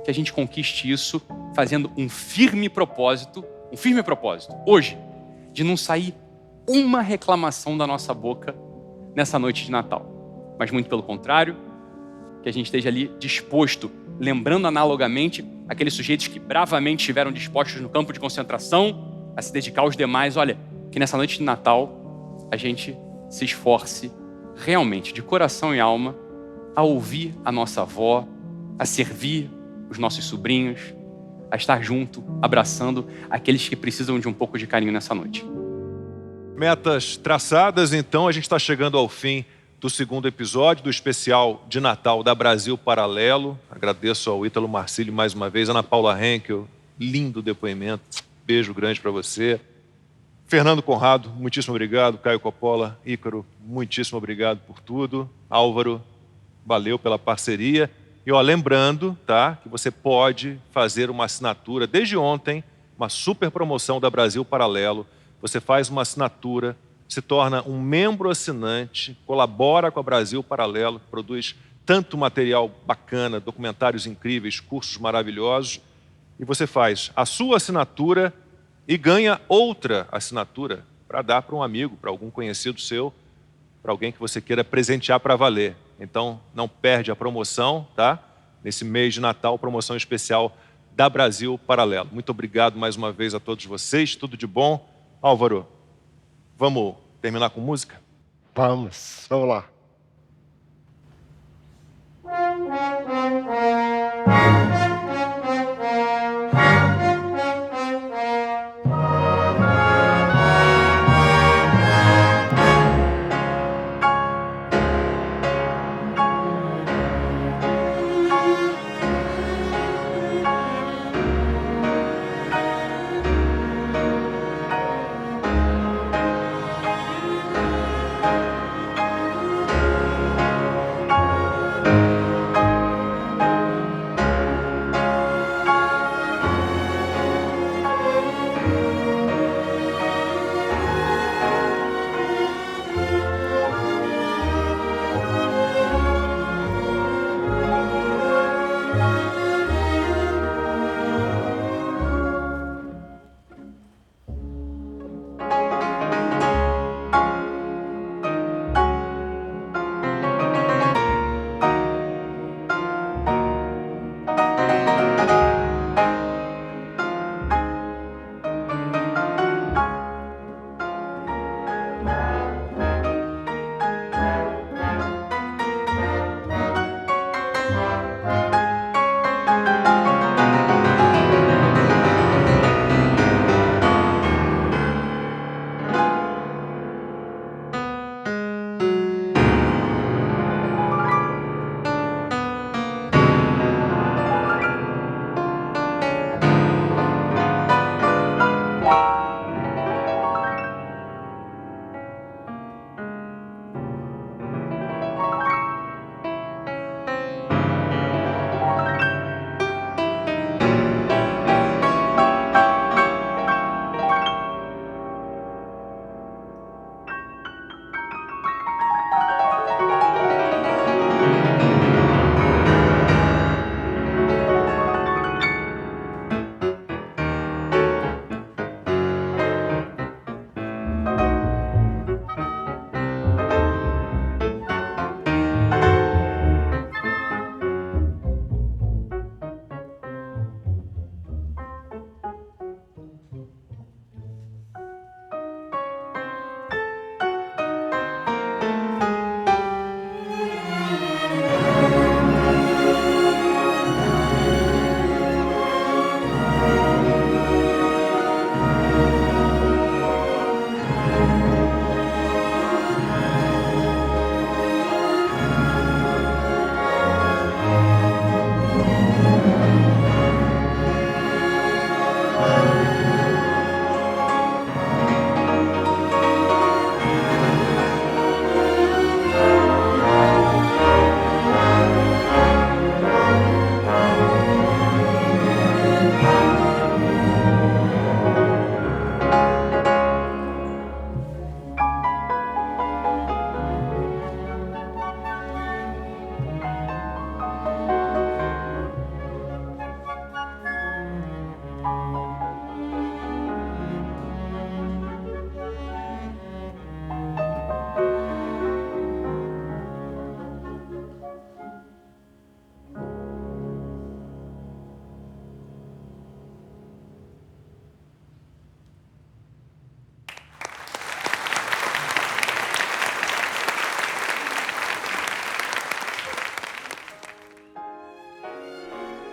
que a gente conquiste isso fazendo um firme propósito, hoje, de não sair uma reclamação da nossa boca nessa noite de Natal. Mas muito pelo contrário, que a gente esteja ali disposto, lembrando analogamente aqueles sujeitos que bravamente estiveram dispostos no campo de concentração a se dedicar aos demais. Olha, que nessa noite de Natal a gente se esforce realmente, de coração e alma, a ouvir a nossa avó, a servir os nossos sobrinhos, a estar junto, abraçando aqueles que precisam de um pouco de carinho nessa noite. Metas traçadas, então a gente está chegando ao fim do segundo episódio do especial de Natal da Brasil Paralelo. Agradeço ao Ítalo Marcílio mais uma vez, Ana Paula Henkel, lindo depoimento, beijo grande para você. Fernando Conrado, muitíssimo obrigado. Caio Coppola, Ícaro, muitíssimo obrigado por tudo. Álvaro, valeu pela parceria. E lembrando, tá, que você pode fazer uma assinatura desde ontem, uma super promoção da Brasil Paralelo. Você faz uma assinatura, se torna um membro assinante, colabora com a Brasil Paralelo, produz tanto material bacana, documentários incríveis, cursos maravilhosos, e você faz a sua assinatura e ganha outra assinatura para dar para um amigo, para algum conhecido seu, para alguém que você queira presentear para valer. Então, não perde a promoção, tá? Nesse mês de Natal, promoção especial da Brasil Paralelo. Muito obrigado mais uma vez a todos vocês, tudo de bom. Álvaro, vamos terminar com música? Vamos lá.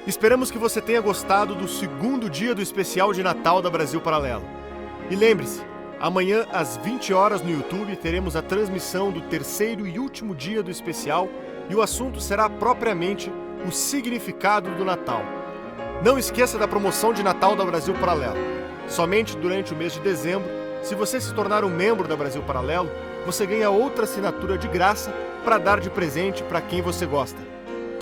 Esperamos que você tenha gostado do segundo dia do especial de Natal da Brasil Paralelo. E lembre-se, amanhã às 20 horas no YouTube teremos a transmissão do terceiro e último dia do especial e o assunto será propriamente o significado do Natal. Não esqueça da promoção de Natal da Brasil Paralelo. Somente durante o mês de dezembro, se você se tornar um membro da Brasil Paralelo, você ganha outra assinatura de graça para dar de presente para quem você gosta.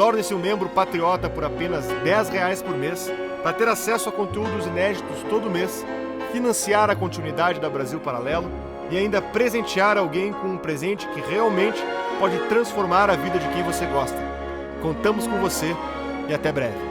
Torne-se um membro patriota por apenas R$10 por mês para ter acesso a conteúdos inéditos todo mês, financiar a continuidade da Brasil Paralelo e ainda presentear alguém com um presente que realmente pode transformar a vida de quem você gosta. Contamos com você e até breve.